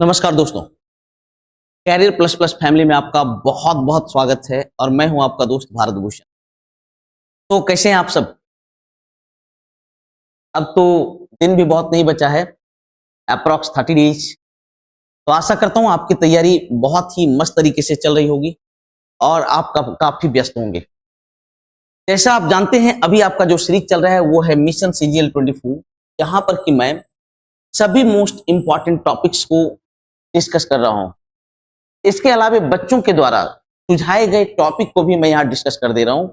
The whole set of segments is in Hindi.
नमस्कार दोस्तों, कैरियर प्लस प्लस फैमिली में आपका बहुत बहुत स्वागत है और मैं हूं आपका दोस्त भारत भूषण। तो कैसे हैं आप सब? अब तो दिन भी बहुत नहीं बचा है, अप्रॉक्स 30 डेज। तो आशा करता हूं आपकी तैयारी बहुत ही मस्त तरीके से चल रही होगी और आप काफी व्यस्त होंगे। जैसा आप जानते हैं, अभी आपका जो सीरीज चल रहा है वो है मिशन CGL 24, जहां पर कि मैं सभी मोस्ट इंपॉर्टेंट टॉपिक्स को डिस्कस कर रहा हूं। इसके अलावा बच्चों के द्वारा सुझाए गए टॉपिक को भी मैं यहाँ डिस्कस कर दे रहा हूँ,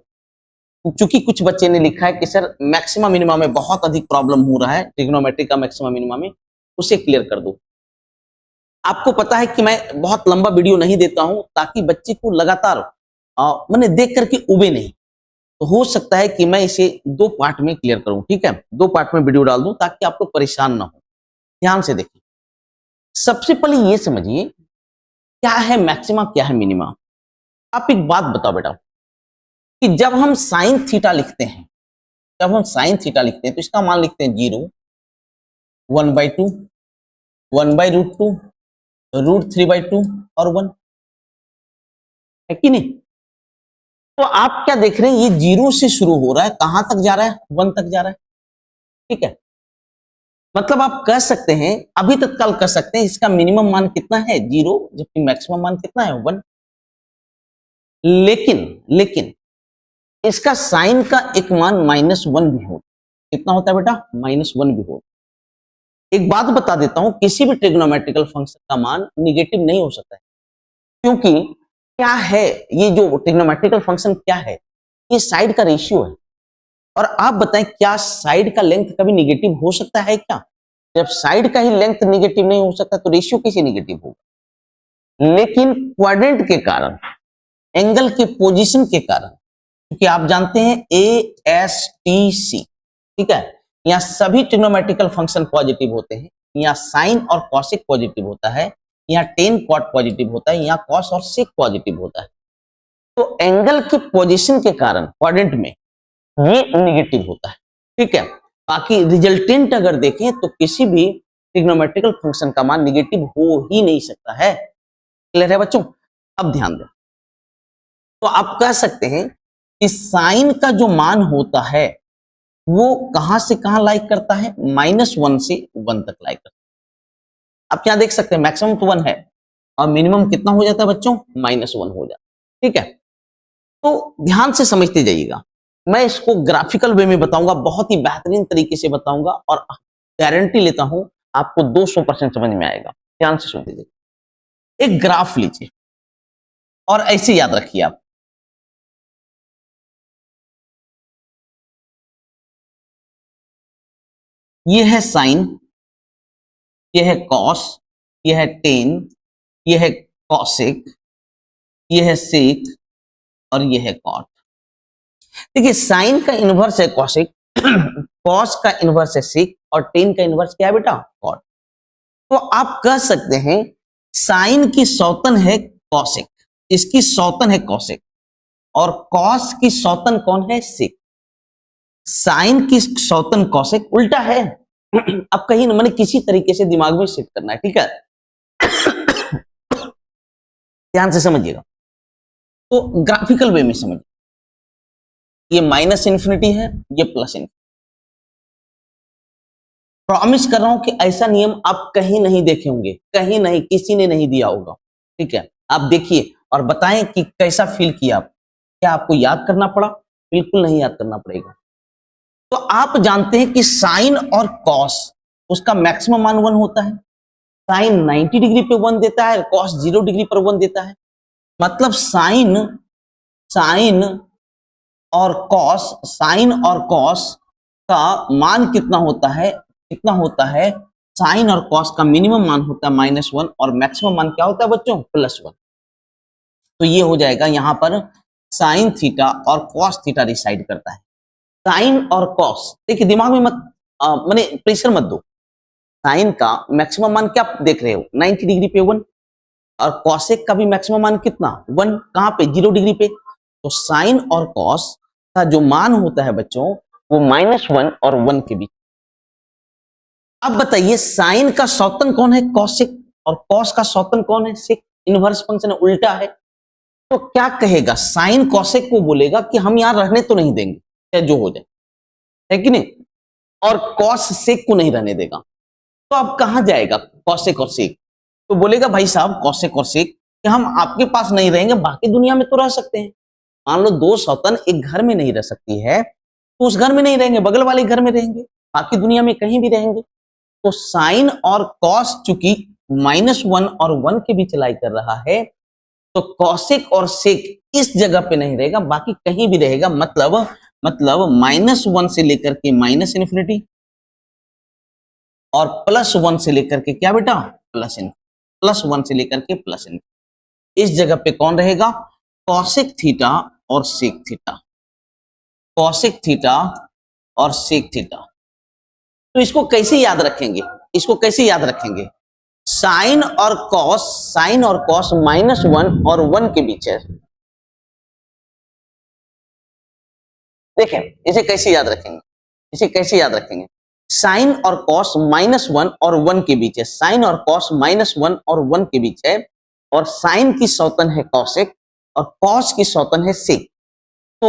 क्योंकि कुछ बच्चे ने लिखा है कि सर मैक्सिमा मिनिमा में बहुत अधिक प्रॉब्लम हो रहा है, ट्रिग्नोमेट्री का मैक्सिमा मिनिमा में, उसे क्लियर कर दो। आपको पता है कि मैं बहुत लंबा वीडियो नहीं देता हूं ताकि बच्चे को लगातार मैंने देख करके उबे नहीं। तो हो सकता है कि मैं इसे 2 पार्ट में क्लियर करूं, ठीक है, 2 पार्ट में वीडियो डाल दूं ताकि आप लोग परेशान ना हो। ध्यान से देखिए, सबसे पहले ये समझिए क्या है मैक्सिमा, क्या है मिनिमा। आप एक बात बताओ बेटा कि जब हम साइन थीटा लिखते हैं, तो इसका मान लिखते हैं 0, 1/2, 1/√2, √3/2 और 1, है कि नहीं? तो आप क्या देख रहे हैं, ये 0 से शुरू हो रहा है, कहां तक जा रहा है? 1 तक जा रहा है, ठीक है। मतलब आप कह सकते हैं, अभी तत्काल कह सकते हैं इसका मिनिमम मान कितना है? 0, जबकि मैक्सिमम मान कितना है? 1। लेकिन इसका साइन का एक मान -1 भी हो। कितना होता है बेटा? -1 भी हो। एक बात बता देता हूं, किसी भी ट्रिग्नोमेट्रिकल फंक्शन का मान निगेटिव नहीं हो सकता है, क्योंकि क्या है, ये जो ट्रिग्नोमेट्रिकल फंक्शन क्या है, ये साइड का रेशियो है। और आप बताएं, क्या साइड का लेंथ कभी निगेटिव हो सकता है क्या? जब साइड का ही लेंथ निगेटिव नहीं हो सकता तो रेशियो कैसे निगेटिव होगा? लेकिन क्वाड्रेंट के कारण, एंगल के पोजीशन के कारण, क्योंकि आप जानते हैं ASTC, ठीक है, यहाँ सभी ट्रिग्नोमेट्रिकल फंक्शन पॉजिटिव होते हैं। यहाँ साइन और कॉसेक पॉजिटिव होता है, यहाँ टेन कॉट पॉजिटिव होता है, यहाँ कॉस और सेक पॉजिटिव होता है। तो एंगल के पोजीशन के कारण क्वाड्रेंट में ये निगेटिव होता है, ठीक है। बाकी रिजल्टेंट अगर देखें तो किसी भी ट्रिग्नोमेट्रिकल फंक्शन का मान निगेटिव हो ही नहीं सकता है। क्लियर है बच्चों? अब ध्यान दें, तो आप कह सकते हैं कि साइन का जो मान होता है वो कहां से कहां लाइक करता है? -1 से 1 तक लाइक करता है। आप क्या देख सकते हैं, मैक्सिमम तो 1 है और मिनिमम कितना हो जाता है बच्चों? -1 हो जाता है, ठीक है। तो ध्यान से समझते जाइएगा, मैं इसको ग्राफिकल वे में बताऊंगा, बहुत ही बेहतरीन तरीके से बताऊंगा और गारंटी लेता हूं आपको 200% समझ में आएगा। ध्यान से सुनते जाइए। एक ग्राफ लीजिए और ऐसे याद रखिए आप, ये है साइन, ये है कॉस, ये है टेन, ये है कॉसेक, ये है सेक और ये है कॉट। देखिए, साइन का इन्वर्स है कॉसेक, कॉस का इन्वर्स है सेक और टेन का इन्वर्स क्या है बेटा? कॉट। तो आप कह सकते हैं साइन की सौतन है कॉसेक, इसकी सौतन है कॉसेक, और कॉस की सौतन कौन है? सेक। साइन की सौतन कॉसेक, उल्टा है। अब कहीं ना, मैंने किसी तरीके से दिमाग में सेट करना है, ठीक है। ध्यान से समझिएगा, तो ग्राफिकल वे में समझिए, ये -∞ है, ये +∞। प्रॉमिस कर रहा हूं कि ऐसा नियम आप कहीं नहीं देखे होंगे, कहीं नहीं, किसी ने नहीं दिया होगा, ठीक है। आप देखिए और बताएं कि कैसा फील किया आप। क्या आपको याद करना पड़ा? बिल्कुल नहीं याद करना पड़ेगा। तो आप जानते हैं कि साइन और कॉस, उसका मैक्सिमम मान 1 होता है। साइन 90 डिग्री पे 1 देता है, कॉस 0 डिग्री पर 1 देता है। मतलब साइन और कॉस का मान कितना होता है? कितना होता है? साइन और कॉस का मिनिमम मान होता है -1 और मैक्सिमम मान क्या होता है बच्चों? +1। तो ये हो जाएगा, यहां पर साइन थीटा और कॉस थीटा रिसाइड करता है। साइन और कॉस, देखिए दिमाग में मत माने प्रेशर मत दो। साइन का मैक्सिमम मान क्या देख रहे हो? 90 डिग्री पे 1, और कॉसेक का भी मैक्सिमम मान कितना? 1। कहां पे? 0 डिग्री पे। तो साइन और कॉस का जो मान होता है बच्चों, वो -1 और 1 के बीच। अब बताइए, साइन का सौतन कौन है? कॉसेक। और कॉस का सौतन कौन है? सेक। इनवर्स फंक्शन है, उल्टा है। तो क्या कहेगा? साइन कॉसेक को बोलेगा कि हम यहां रहने तो नहीं देंगे, चाहे जो हो जाए, है कि नहीं, और कॉस सेक को नहीं रहने देगा। तो अब कहां जाएगा कॉसेक और सेक? तो बोलेगा भाई साहब कॉसेक और सेक कि हम आपके पास नहीं रहेंगे, बाकी दुनिया में तो रह सकते हैं। मान लो दो सौतन एक घर में नहीं रह सकती है, तो उस घर में नहीं रहेंगे, बगल वाले घर में रहेंगे, बाकी दुनिया में कहीं भी रहेंगे। तो साइन और कॉस चूंकि -1 और 1 के बीच लाई कर रहा है, तो कॉसेक और सेक इस जगह पे नहीं रहेगा, बाकी कहीं भी रहेगा। मतलब -1 से लेकर के -∞ और +1 से लेकर के क्या बेटा? +1 से लेकर के +∞। इस जगह पे कौन रहेगा? कॉसेक थीटा और सेक थीटा, कॉसेक थीटा और सेक थीटा। तो इसको कैसे याद रखेंगे? इसको कैसे याद रखेंगे? साइन और कॉस -1 और 1 के बीच है। देखें इसे कैसे याद रखेंगे, इसे कैसे याद रखेंगे? साइन और कॉस -1 और 1 के बीच है, साइन और कॉस -1 और 1 के बीच है, और साइन की सौतन है कॉसेक और कॉस की सौतन है सेक। तो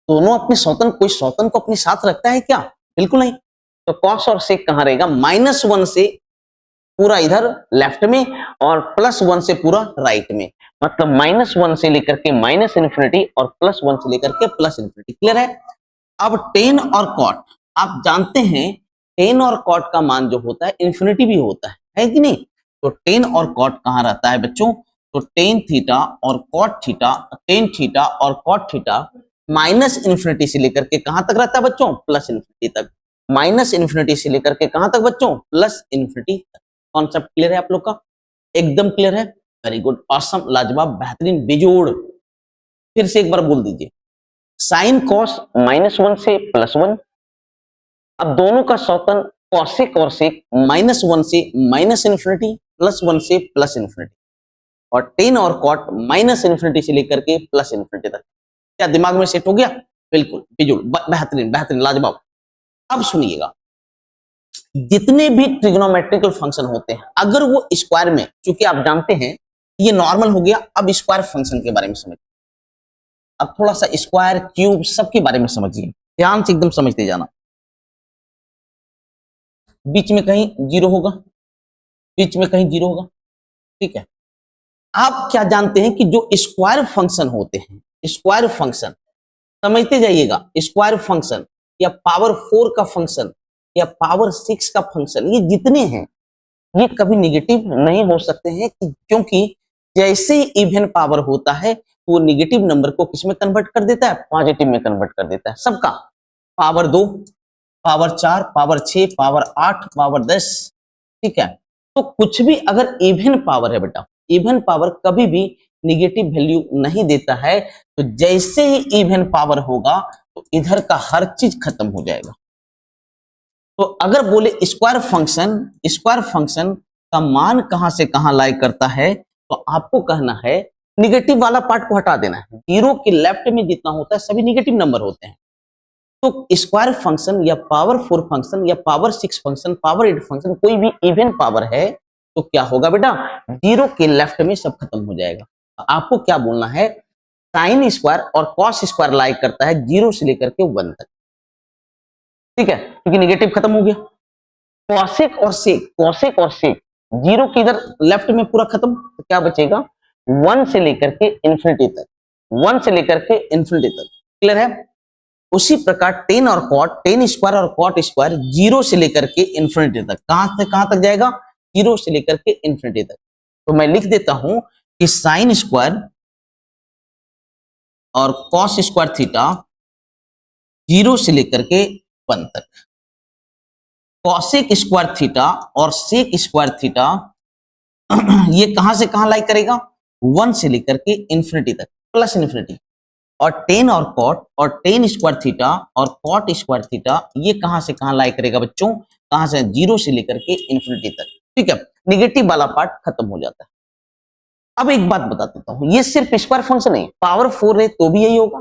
दोनों अपने सौतन, कोई सौतन को अपने साथ रखता है क्या? बिल्कुल नहीं। तो कॉस और सेक कहां रहेगा? -1 से पूरा इधर लेफ्ट में और +1 से पूरा राइट में। मतलब -1 से लेकर के -∞ और +1 से लेकर के +∞। क्लियर है? अब टेन और कॉट, आप जानते हैं टेन और कॉट का मान जो होता है इन्फिनिटी भी होता है कि नहीं? तो टेन और कॉट कहां रहता है बच्चों? तो टेन थीटा और कॉट थीटा, टेन थीटा और कॉट थीटा -∞ से लेकर के कहां तक रहता है बच्चों? +∞ तक। -∞ से लेकर के कहां तक बच्चों? +∞ तक। कॉन्सेप्ट क्लियर है आप लोग का? एकदम क्लियर है। वेरी गुड, ऑसम, लाजवाब, बेहतरीन, बेजोड़। फिर से एक बार बोल दीजिए, साइन कॉस -1 से +1। अब दोनों का सौतन कॉसेक और सेक -1 से -∞, +1 से +∞, और टेन और कॉट -∞ से लेकर के +∞ तक। क्या दिमाग में सेट हो गया? बिल्कुल बेजोड़, बेहतरीन, बेहतरीन, लाजवाब। अब सुनिएगा, जितने भी ट्रिग्नोमेट्रिकल फंक्शन होते हैं, अगर वो स्क्वायर में, क्योंकि आप जानते हैं ये नॉर्मल हो गया, अब स्क्वायर फंक्शन के बारे में समझिए। अब थोड़ा सा स्क्वायर, क्यूब सबके बारे में समझिए, ध्यान से एकदम समझते जाना। बीच में कहीं 0 होगा, बीच में कहीं 0 होगा, ठीक है। आप क्या जानते हैं कि जो स्क्वायर फंक्शन होते हैं, स्क्वायर फंक्शन समझते जाइएगा, स्क्वायर फंक्शन या पावर 4 का फंक्शन या पावर 6 का फंक्शन, ये जितने हैं ये कभी निगेटिव नहीं हो सकते हैं, क्योंकि जैसे ही इवन पावर होता है वो निगेटिव नंबर को किस में कन्वर्ट कर देता है? पॉजिटिव में कन्वर्ट कर देता है। सबका power 2, power 4, power 6, power 8, power 10, ठीक है। तो कुछ भी अगर इवन पावर है बेटा, इवन पावर कभी भी निगेटिव वैल्यू नहीं देता है। तो जैसे ही इवन पावर होगा तो इधर का हर चीज खत्म हो जाएगा। तो अगर बोले स्क्वायर फंक्शन का मान कहां से कहां लाई करता है, तो आपको कहना है निगेटिव वाला पार्ट को हटा देना है। 0 के लेफ्ट में जितना होता है सभी निगेटिव नंबर होते हैं। तो स्क्वायर फंक्शन या पावर 4 फंक्शन या पावर 6 फंक्शन, पावर 8 फंक्शन, कोई भी इवन पावर है तो क्या होगा बेटा? 0 के लेफ्ट में सब खत्म हो जाएगा। आपको क्या बोलना है? साइन स्क्वायर और कॉस स्क्वायर लाई करता है 0 से लेकर के 1 तक, ठीक है, क्योंकि निगेटिव खत्म हो गया। कॉसेक और सेक 0 की इधर लेफ्ट में पूरा खत्म, तो क्या बचेगा? 1 से लेकर के इंफिनिटी तक, 1 से लेकर के इंफिनिटी तक। क्लियर है? उसी प्रकार टेन और कॉट, टेन स्क्वायर और कॉट स्क्वायर 0 से लेकर के इंफिनिटी तक, कहां से कहां तक जाएगा? 0 से लेकर के इंफिनिटी तक। तो मैं लिख देता हूं कि साइन स्क्वायर और कॉस स्क्वायर थीटा 0 से लेकर के 1 तक, कॉसेक स्क्वायर थीटा और सेक स्क्वायर थीटा ये कहां से कहां लाई करेगा? 1 से लेकर के इंफिनिटी तक, प्लस इंफिनिटी। और टेन और कॉट और टेन स्क्वायर थीटा और कॉट स्क्वायर थीटा ये कहां से कहां लाई करेगा बच्चों? कहां से? 0 से लेकर के इंफिनिटी तक, ठीक है। निगेटिव वाला पार्ट खत्म हो जाता है। अब एक बात बता देता हूं, ये सिर्फ स्क्वायर फंक्शन है। पावर 4 रहे तो भी यही होगा,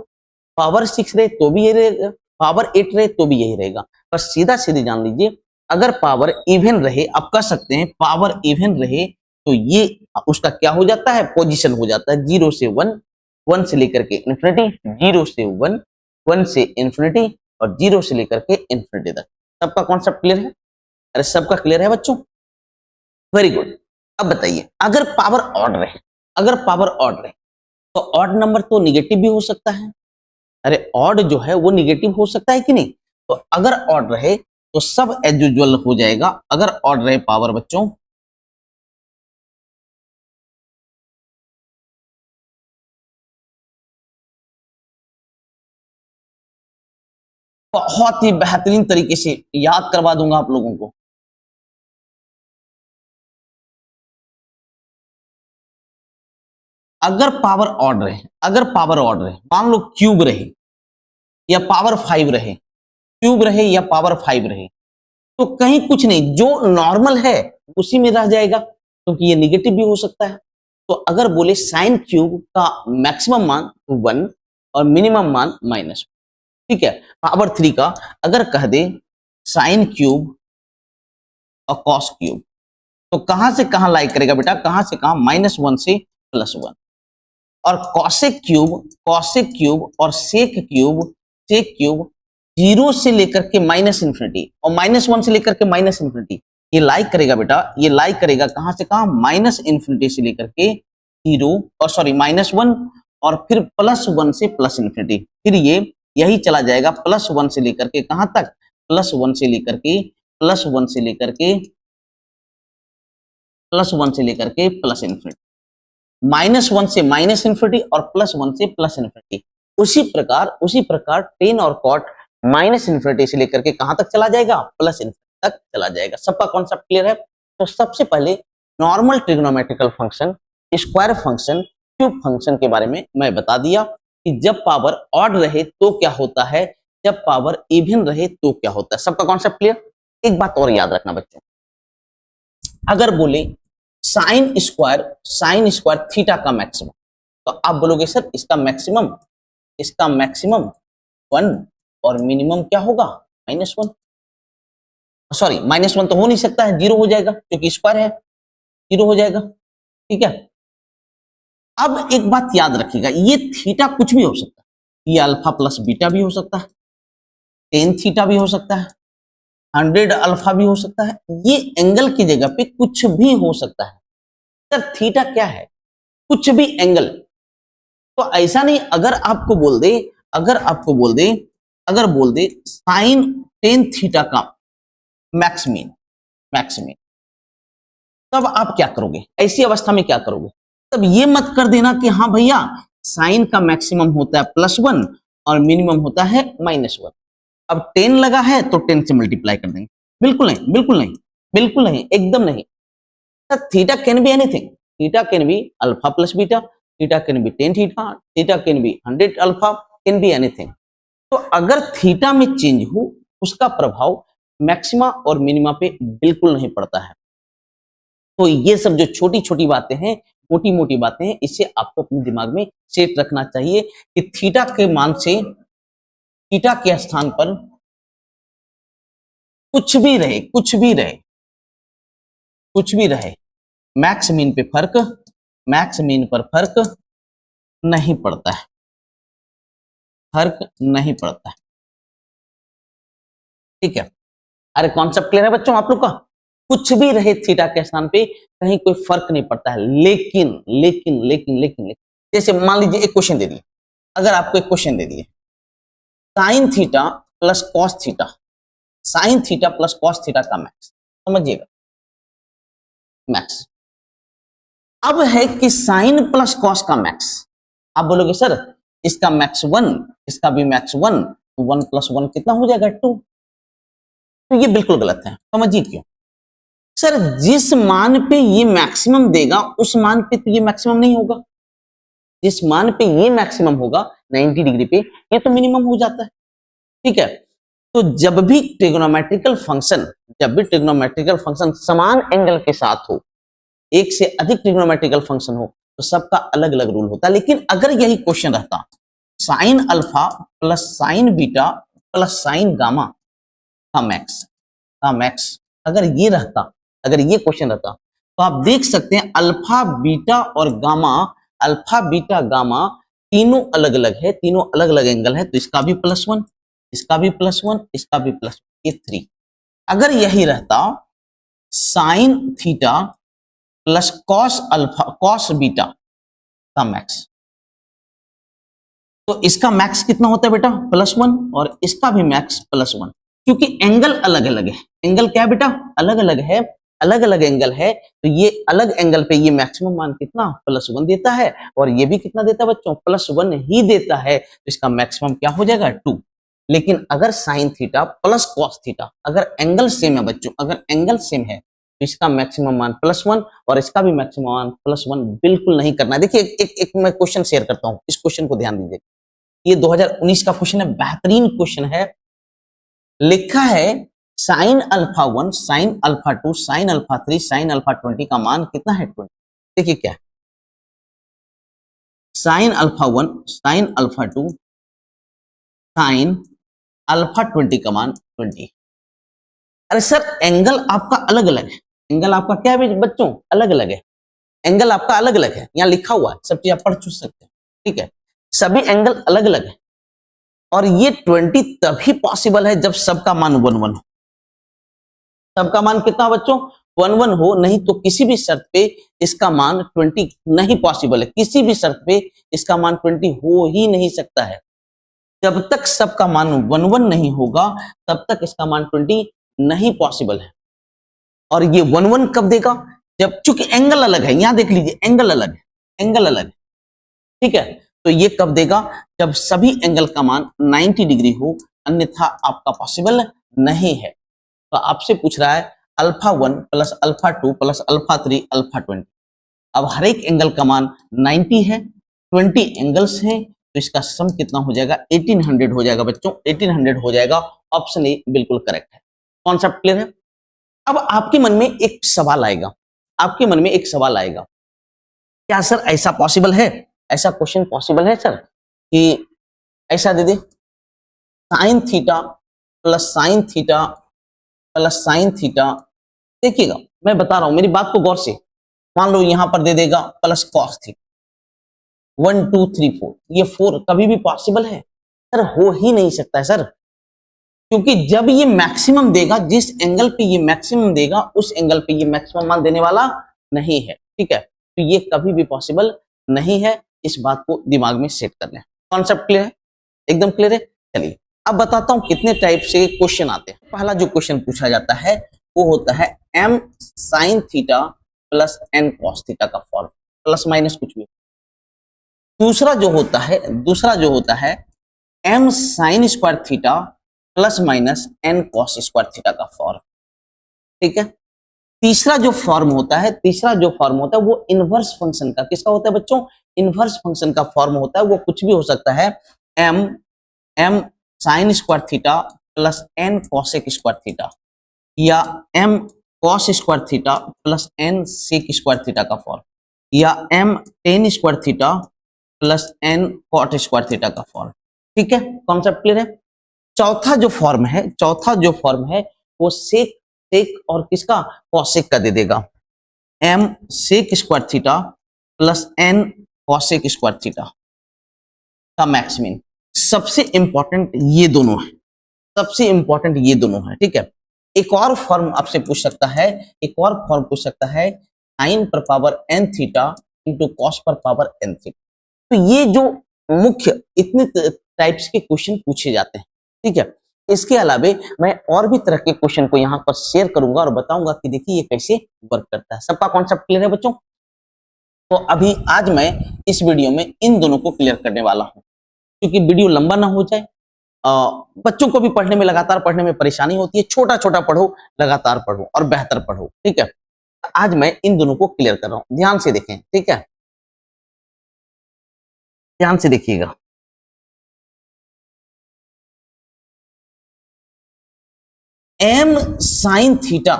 पावर 6 रहे तो भी यही रहेगा, पावर 8 रहे तो भी यही रहेगा। बस सीधा सीधी जान लीजिए, अगर पावर इवन रहे, आप कह सकते हैं पावर इवन रहे तो ये उसका क्या हो जाता है, पोजीशन हो जाता है 0 से 1, 1 से लेकर के इन्फिनिटी, 0 से 1, 1 से इन्फिनिटी और 0 से लेकर के इन्फिनिटी तक। सबका कॉन्सेप्ट क्लियर है? अरे सबका क्लियर है बच्चों? Very good. अब बताइए, अगर पावर ऑड रहे, अगर पावर ऑड रहे तो ऑड नंबर तो निगेटिव भी हो सकता है। अरे ऑड जो है वो निगेटिव हो सकता है कि नहीं? तो अगर ऑड रहे तो सब एज यूजुअल हो जाएगा। अगर ऑड रहे पावर बच्चों, बहुत ही बेहतरीन तरीके से याद करवा दूंगा आप लोगों को। अगर पावर ऑड रहे, अगर पावर ऑड रहे, मान लो क्यूब रहे या पावर 5 रहे, क्यूब रहे या पावर 5 रहे, तो कहीं कुछ नहीं, जो नॉर्मल है उसी में रह जाएगा, क्योंकि ये निगेटिव भी हो सकता है। तो अगर बोले साइन क्यूब का मैक्सिमम मान 1 और मिनिमम मान -1, ठीक है। पावर 3 का अगर कह दे साइन क्यूब और कॉस क्यूब, तो कहां से कहां लाइक करेगा बेटा, कहां से कहां, -1 से +1। और कॉसेक क्यूब और सेक क्यूब 0 से लेकर के -इन्फिनिटी और -1 से लेकर के -इन्फिनिटी, ये लाइक करेगा बेटा, ये लाइक करेगा कहां से कहां, -इन्फिनिटी से लेकर के 0 और सॉरी -1 और फिर +1 से +इन्फिनिटी, फिर ये यही चला जाएगा +1 से लेकर के कहां तक, +1 से लेकर के +1 से लेकर के +1 से लेकर के +इन्फिनिटी, -1 से -इन्फिनिटी और +1 से +इन्फिनिटी। उसी प्रकार टेन और कॉट -इन्फिनिटी से लेकर के कहां तक चला जाएगा, +इन्फिनिटी तक चला जाएगा। सबका कॉन्सेप्ट क्लियर है? तो सबसे पहले normal trigonometrical function, square function, cube function के बारे में मैं बता दिया कि जब पावर ऑड रहे तो क्या होता है, जब पावर इवन रहे तो क्या होता है। सबका कॉन्सेप्ट क्लियर? एक बात और याद रखना बच्चों, अगर बोले साइन स्क्वायर थीटा का मैक्सिमम, तो आप बोलोगे सर इसका मैक्सिमम 1 और मिनिमम क्या होगा, -1। सॉरी -1 तो हो नहीं सकता है, 0 हो जाएगा क्योंकि स्क्वायर है, 0 हो जाएगा, ठीक है। अब एक बात याद रखिएगा, ये थीटा कुछ भी हो सकता है, ये अल्फा प्लस बीटा भी हो सकता है, टेन थीटा भी हो सकता है, 100 अल्फा भी हो सकता है, ये एंगल की जगह पे कुछ भी हो सकता है। सर थीटा क्या है, कुछ भी एंगल, तो ऐसा नहीं, अगर बोल दे साइन टेन थीटा का मैक्स मीन, तब आप क्या करोगे, ऐसी अवस्था में क्या करोगे? तब ये मत कर देना कि हाँ भैया साइन का मैक्सिमम होता है +1 और मिनिमम होता है -1। अब 10 लगा है तो 10 से मल्टीप्लाई कर देंगे, बिल्कुल नहीं, बिल्कुल नहीं, बिल्कुल नहीं, एकदम नहीं। Theta can be anything, theta can be alpha plus beta, theta can be 10 theta, theta can be 100 alpha, can be anything. तो अगर थीटा में चेंज हो उसका प्रभाव मैक्सिमा और मिनिमा पे बिल्कुल नहीं पड़ता है। तो ये सब जो छोटी छोटी बातें हैं, मोटी मोटी बातें हैं, इसे आपको अपने दिमाग में सेट रखना चाहिए कि थीटा के मान से, थीटा के स्थान पर कुछ भी रहे, मैक्स मीन पर फर्क नहीं पड़ता है, ठीक है। अरे कॉन्सेप्ट क्लियर है बच्चों आप लोग का? कुछ भी रहे थीटा के स्थान पे कहीं कोई फर्क नहीं पड़ता है। लेकिन जैसे मान लीजिए एक क्वेश्चन दे दिए, अगर आपको एक क्वेश्चन दे दिए sign theta plus cos theta, sign theta plus cos theta का मैक्स, समझिएगा मैक्स। अब है कि साइन प्लस कॉस का मैक्स, आप बोलोगे सर इसका मैक्स 1, इसका भी मैक्स 1, तो 1 + 1 कितना हो जाएगा 2। तो ये बिल्कुल गलत है, समझिए क्यों। सर जिस मान पे ये मैक्सिमम देगा उस मान पे तो ये मैक्सिमम नहीं होगा, जिस मान पे ये मैक्सिमम होगा 90 डिग्री पे, ये तो मिनिमम हो जाता है, ठीक है। तो जब भी ट्रिग्नोमेट्रिकल फंक्शन समान एंगल के साथ हो, एक से अधिक ट्रिग्नोमेट्रिकल फंक्शन हो, तो सबका अलग अलग रूल होता है। लेकिन अगर यही क्वेश्चन रहता sine alpha plus sign beta plus sign gamma का मैक्स, अगर ये क्वेश्चन रहता, तो आप देख सकते हैं अल्फा बीटा और गामा, अल्फा बीटा गामा तीनों अलग अलग है, तीनों अलग अलग एंगल है, तो इसका भी +1, इसका भी +1, इसका भी +1, ये 3। अगर यही रहता sign theta plus cos alpha cos beta का मैक्स, तो इसका मैक्स कितना होता है बेटा +1 और इसका भी मैक्स +1, क्योंकि एंगल अलग अलग है। एंगल क्या है बेटा अलग अलग है, अलग अलग एंगल है, तो ये अलग एंगल पे ये मैक्सिमम मान कितना +1 देता है और ये भी कितना देता है बच्चों +1 ही देता है, तो इसका मैक्सिमम क्या हो जाएगा 2। लेकिन अगर sign theta plus cos theta, अगर एंगल सेम है बच्चों, अगर एंगल सेम है तो इसका मैक्सिमम मान +1 और इसका भी मैक्सिमम मान +1 बिल्कुल नहीं करना है। देखिए एक मैं क्वेश्चन शेयर करता हूं, इस क्वेश्चन को ध्यान दीजिए। ये 2019 का क्वेश्चन है, बेहतरीन क्वेश्चन है। लिखा है sine alpha 1, sine alpha 2, sine alpha 3, sine alpha 20 का मान कितना है 20। देखिए क्या है, sine alpha 1, sine alpha 2, sine alpha 20 का मान 20। अरे सर एंगल आपका अलग अलग है, एंगल आपका क्या है बच्चों अलग अलग है, एंगल आपका अलग अलग है, यहाँ लिखा हुआ है, सब चीज आप पढ़ चुक सकते हैं, ठीक है। सभी एंगल अलग अलग है और ये 20 तभी पॉसिबल है जब सबका मान 1 1 हो। सबका मान कितना बच्चों 1 1 हो, नहीं तो किसी भी शर्त पे इसका मान 20 नहीं पॉसिबल है, किसी भी शर्त पे इसका मान 20 हो ही नहीं सकता है। जब तक सबका मान 1 1 नहीं होगा तब तक इसका मान 20 नहीं पॉसिबल है। और ये 1 1 कब देगा जब, चूंकि एंगल अलग है, यहां देख लीजिए एंगल अलग है, एंगल अलग है, ठीक है। तो ये कब देगा जब सभी एंगल का मान 90 डिग्री हो, अन्यथा आपका पॉसिबल नहीं है। तो आपसे पूछ रहा है alpha 1 plus alpha 2 plus alpha 3 alpha 20। अब हर एक एंगल का मान 90 है, 20 एंगल्स हैं, तो इसका सम कितना हो जाएगा 1800 हो जाएगा बच्चों, 1800 हो जाएगा। ऑप्शन ए बिल्कुल करेक्ट है। कॉन्सेप्ट क्लियर है। अब आपके मन में एक सवाल आएगा, आपके मन में एक सवाल आएगा, क्या सर ऐसा पॉसिबल है, ऐसा क्वेश्चन पॉसिबल है सर कि ऐसा दे दे sine theta plus sine theta plus sine theta. देखिएगा मैं बता रहा हूं, मेरी बात को गौर से मान लो, यहां पर दे देगा प्लस कॉस थीटा 1 2 3 4, ये 4 कभी भी पॉसिबल है सर, हो ही नहीं सकता है सर, क्योंकि जब ये मैक्सिमम देगा, जिस एंगल पे ये मैक्सिमम देगा उस एंगल पे ये मैक्सिमम मान देने वाला नहीं है, ठीक है। तो ये कभी भी पॉसिबल नहीं है, इस बात को दिमाग में सेट कर लें। कॉन्सेप्ट क्लियर है, एकदम क्लियर है। चलिए अब बताता हूं कितने टाइप से क्वेश्चन आते हैं। पहला जो क्वेश्चन पूछा जाता है वो होता है m sign theta plus n cos theta का फॉर्म, प्लस माइनस कुछ भी। दूसरा जो होता है m sine square theta plus minus n cos square theta का फॉर्म, ठीक है। तीसरा जो फॉर्म होता है वो इनवर्स फंक्शन का, किसका होता है बच्चों इनवर्स फंक्शन का फॉर्म होता है। वो कुछ भी हो सकता है, m sine square theta plus n cosec square theta, या m cos square theta plus n sec square theta का फॉर्म, या m tan square theta plus n cot square theta का फॉर्म, ठीक है। कॉन्सेप्ट क्लियर है। चौथा जो फॉर्म है वो सेक और किसका कॉसेक का दे देगा, m sec square theta plus n cosec square theta का मैक्स मीन। सबसे इंपॉर्टेंट ये दोनों है, ठीक है। एक और फॉर्म आपसे पूछ सकता है, साइन पर power n theta into cos पर पावर n थीटा। तो ये जो मुख्य इतने टाइप्स के क्वेश्चन पूछे जाते हैं, ठीक है। इसके अलावा मैं और भी तरह के क्वेश्चन को यहाँ पर शेयर करूंगा और बताऊंगा कि देखिए ये कैसे वर्क करता है। सबका कॉन्सेप्ट क्लियर है बच्चों। तो अभी आज मैं इस वीडियो में इन दोनों को क्लियर करने वाला हूं, क्योंकि वीडियो लंबा ना हो जाए। बच्चों को भी पढ़ने में, लगातार पढ़ने में परेशानी होती है। छोटा छोटा पढ़ो, लगातार पढ़ो और बेहतर पढ़ो, ठीक है। आज मैं इन दोनों को क्लियर कर रहा हूं, ध्यान से देखें, ठीक है, ध्यान से देखिएगा। m sign theta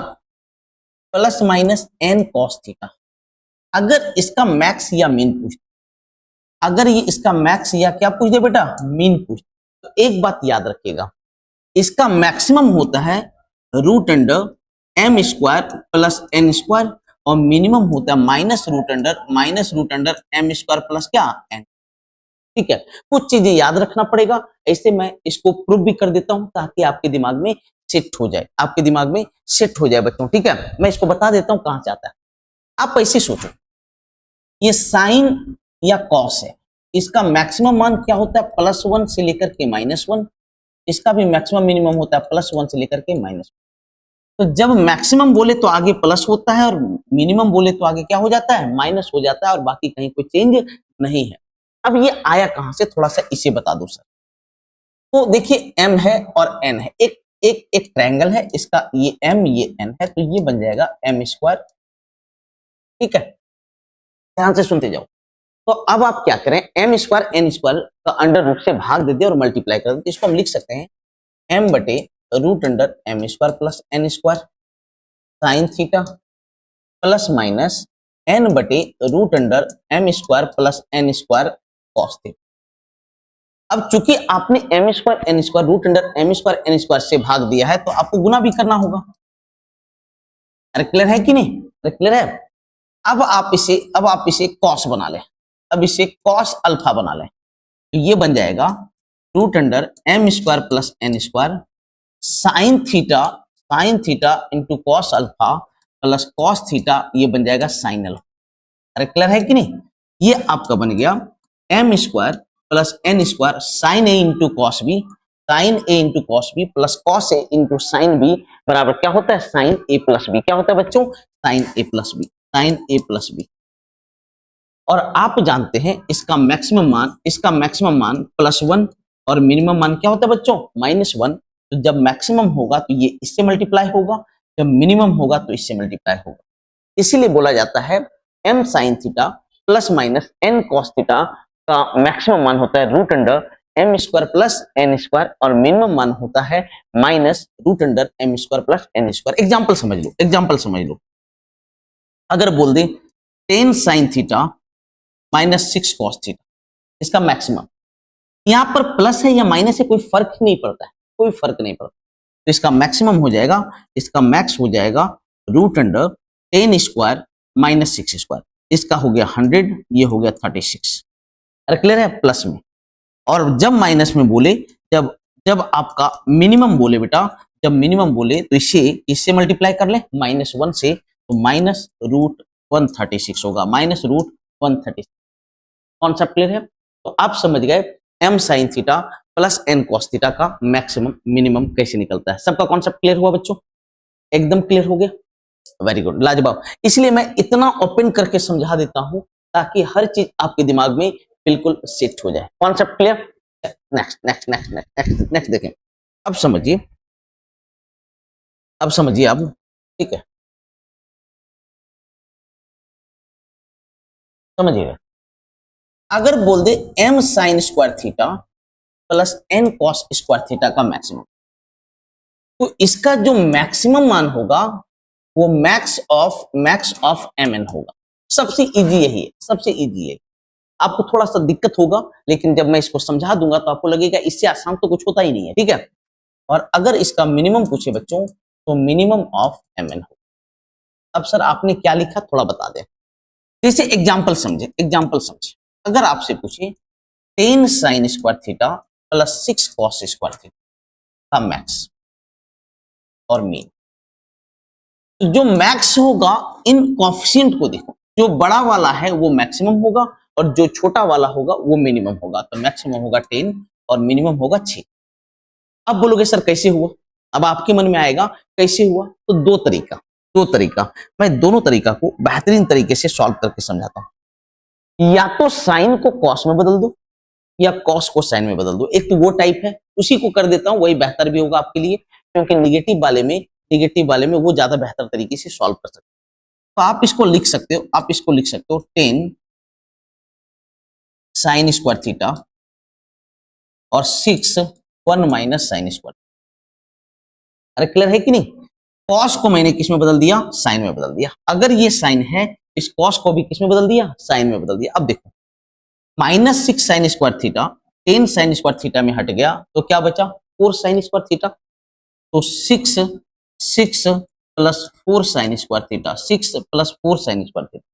plus minus n cos theta, अगर इसका मैक्स या मीन पूछ, अगर ये इसका मैक्स या क्या पूछ दे बेटा मीन पूछ, तो एक बात याद रखिएगा, इसका मैक्सिमम होता है root under m square plus n square और मिनिमम होता है minus root under M square plus क्या एन। ठीक है, कुछ चीजें याद रखना पड़ेगा, ऐसे मैं इसको प्रूव भी कर देता हूं ताकि आपके दिमाग में सेट हो जाए, आपके दिमाग में सेट हो जाए बच्चों। ठीक है, मैं इसको बता देता हूं कहां से आता है। आप ऐसे सोचो, ये साइन या कॉस है, इसका मैक्सिमम मान क्या होता है +1 से लेकर के -1, इसका भी मैक्सिमम मिनिमम होता है +1 से लेकर के -1। तो जब मैक्सिमम बोले तो आगे प्लस होता है और मिनिमम बोले तो आगे क्या हो जाता है माइनस हो जाता है, और बाकी कहीं कोई चेंज नहीं है। अब ये आया कहां से, थोड़ा सा इसे बता दो सर। तो देखिए m है और n है, एक ट्रायंगल है, इसका ये m ये n है, तो ये बन जाएगा m स्क्वायर। ठीक है, ध्यान से सुनते जाओ। तो अब आप क्या करें, m स्क्वायर n स्क्वायर का अंडर रूट से भाग दे दे और मल्टीप्लाई कर दे, तो इसको हम लिख सकते हैं m बटे root under M square plus N square sine theta plus minus n बटे root under M square plus N square cos theta. अब चूंकि आपने M square N square root under M square N square से भाग दिया है, तो आपको गुना भी करना होगा। अरे क्लियर है कि नहीं, अरे क्लियर है। अब आप इसे कॉस बना लें, अब इसे कॉस अल्फा बना लें, तो ये बन जाएगा root under M square plus N square sine theta into cos alpha plus cos theta, ये बन जाएगा साइन अल्फा। अरे क्लियर है कि नहीं, ये आपका बन गया M square plus N square sine A into cos B, sine A into cos B plus cos A into sine B बराबर क्या होता है साइन ए प्लस बी। क्या होता है बच्चों, साइन ए प्लस बी, साइन ए प्लस बी। और आप जानते हैं इसका मैक्सिमम मान +1 और मिनिमम मान क्या होता है बच्चों -1। तो जब मैक्सिमम होगा तो ये इससे मल्टीप्लाई होगा, जब मिनिमम होगा तो इससे मल्टीप्लाई होगा। इसीलिए बोला जाता है m sin theta plus minus n cos theta का मैक्सिमम मान होता है root under M square plus N square और मिनिमम मान होता है minus root under M square plus N square. Example समझ लो, अगर बोल दे 10 sin थीटा -6 cos थीटा, इसका मैक्सिमम, यहां पर प्लस है या माइनस है कोई फर्क नहीं पड़ता है, कोई फर्क नहीं पड़ता। तो इसका मैक्सिमम हो जाएगा, इसका मैक्स हो जाएगा रूट अंडर 10 स्क्वायर -6 स्क्वायर, इसका हो गया 100, ये हो गया 36। अरे क्लियर है प्लस में। और जब माइनस में बोले, जब आपका मिनिमम बोले बेटा, जब मिनिमम बोले तो इससे मल्टीप्लाई कर ले -1 से, तो माइनस रूट 136 होगा, माइनस रूट 136। कॉन्सेप्ट क्लियर है। तो आप समझ गए m sin theta plus n cos theta का मैक्सिमम मिनिमम कैसे निकलता है। सबका कॉन्सेप्ट क्लियर हुआ बच्चों, एकदम क्लियर हो गया, वेरी गुड, लाजवाब। इसलिए मैं इतना ओपन करके समझा देता हूं ताकि हर चीज आपके दिमाग में बिल्कुल सेट हो जाए। Concept clear. नेक्स्ट देखें। अब समझिए आप, ठीक है, समझिएगा। अगर बोल दे m sin square theta plus n cos square theta का मैक्सिमम, तो इसका जो मैक्सिमम मान होगा वो मैक्स ऑफ mn होगा। सबसे इजी यही है, सबसे इजी है। आपको थोड़ा सा दिक्कत होगा, लेकिन जब मैं इसको समझा दूंगा तो आपको लगेगा इससे आसान तो कुछ होता ही नहीं है। ठीक है, और अगर इसका मिनिमम पूछे बच्चों तो मिनिमम ऑफ mn होगा। अब सर आपने क्या लिखा थोड़ा बता दें। जैसे एग्जाम्पल समझे, अगर आपसे पूछे 10 sin square theta plus 6 cos square theta का मैक्स और मीन, तो जो मैक्स होगा इन कोएफिशिएंट को देखो, जो बड़ा वाला है वो मैक्सिमम होगा और जो छोटा वाला होगा वो मिनिमम होगा। तो मैक्सिमम होगा 10 और मिनिमम होगा 6। अब बोलोगे सर कैसे हुआ, अब आपके मन में आएगा कैसे हुआ, तो दो तरीका मैं दोनों तरीका को बेहतरीन तरीके से सॉल्व करके समझाता हूं। या तो साइन को कॉस में बदल दो या कॉस को साइन में बदल दो, एक तो वो टाइप है, उसी को कर देता हूं, वही बेहतर भी होगा आपके लिए, क्योंकि निगेटिव वाले में वो ज्यादा बेहतर तरीके से सॉल्व कर सकते हो। तो आप इसको लिख सकते हो 10 साइन स्क्वायर थीटा और 6 1 माइनस साइन स्क्वायर। अरे क्लियर है कि नहीं। कॉस को मैंने किस में बदल दिया, साइन में बदल दिया। अगर ये साइन है, इस कॉस को भी किस में बदल दिया, साइन में बदल दिया। अब देखो -6 sign square theta 10 sign square theta में हट गया, तो क्या बचा 4 साइन स्क्वायर थीटा। तो 6 plus 4 sign square theta, 6 plus 4 sign square theta.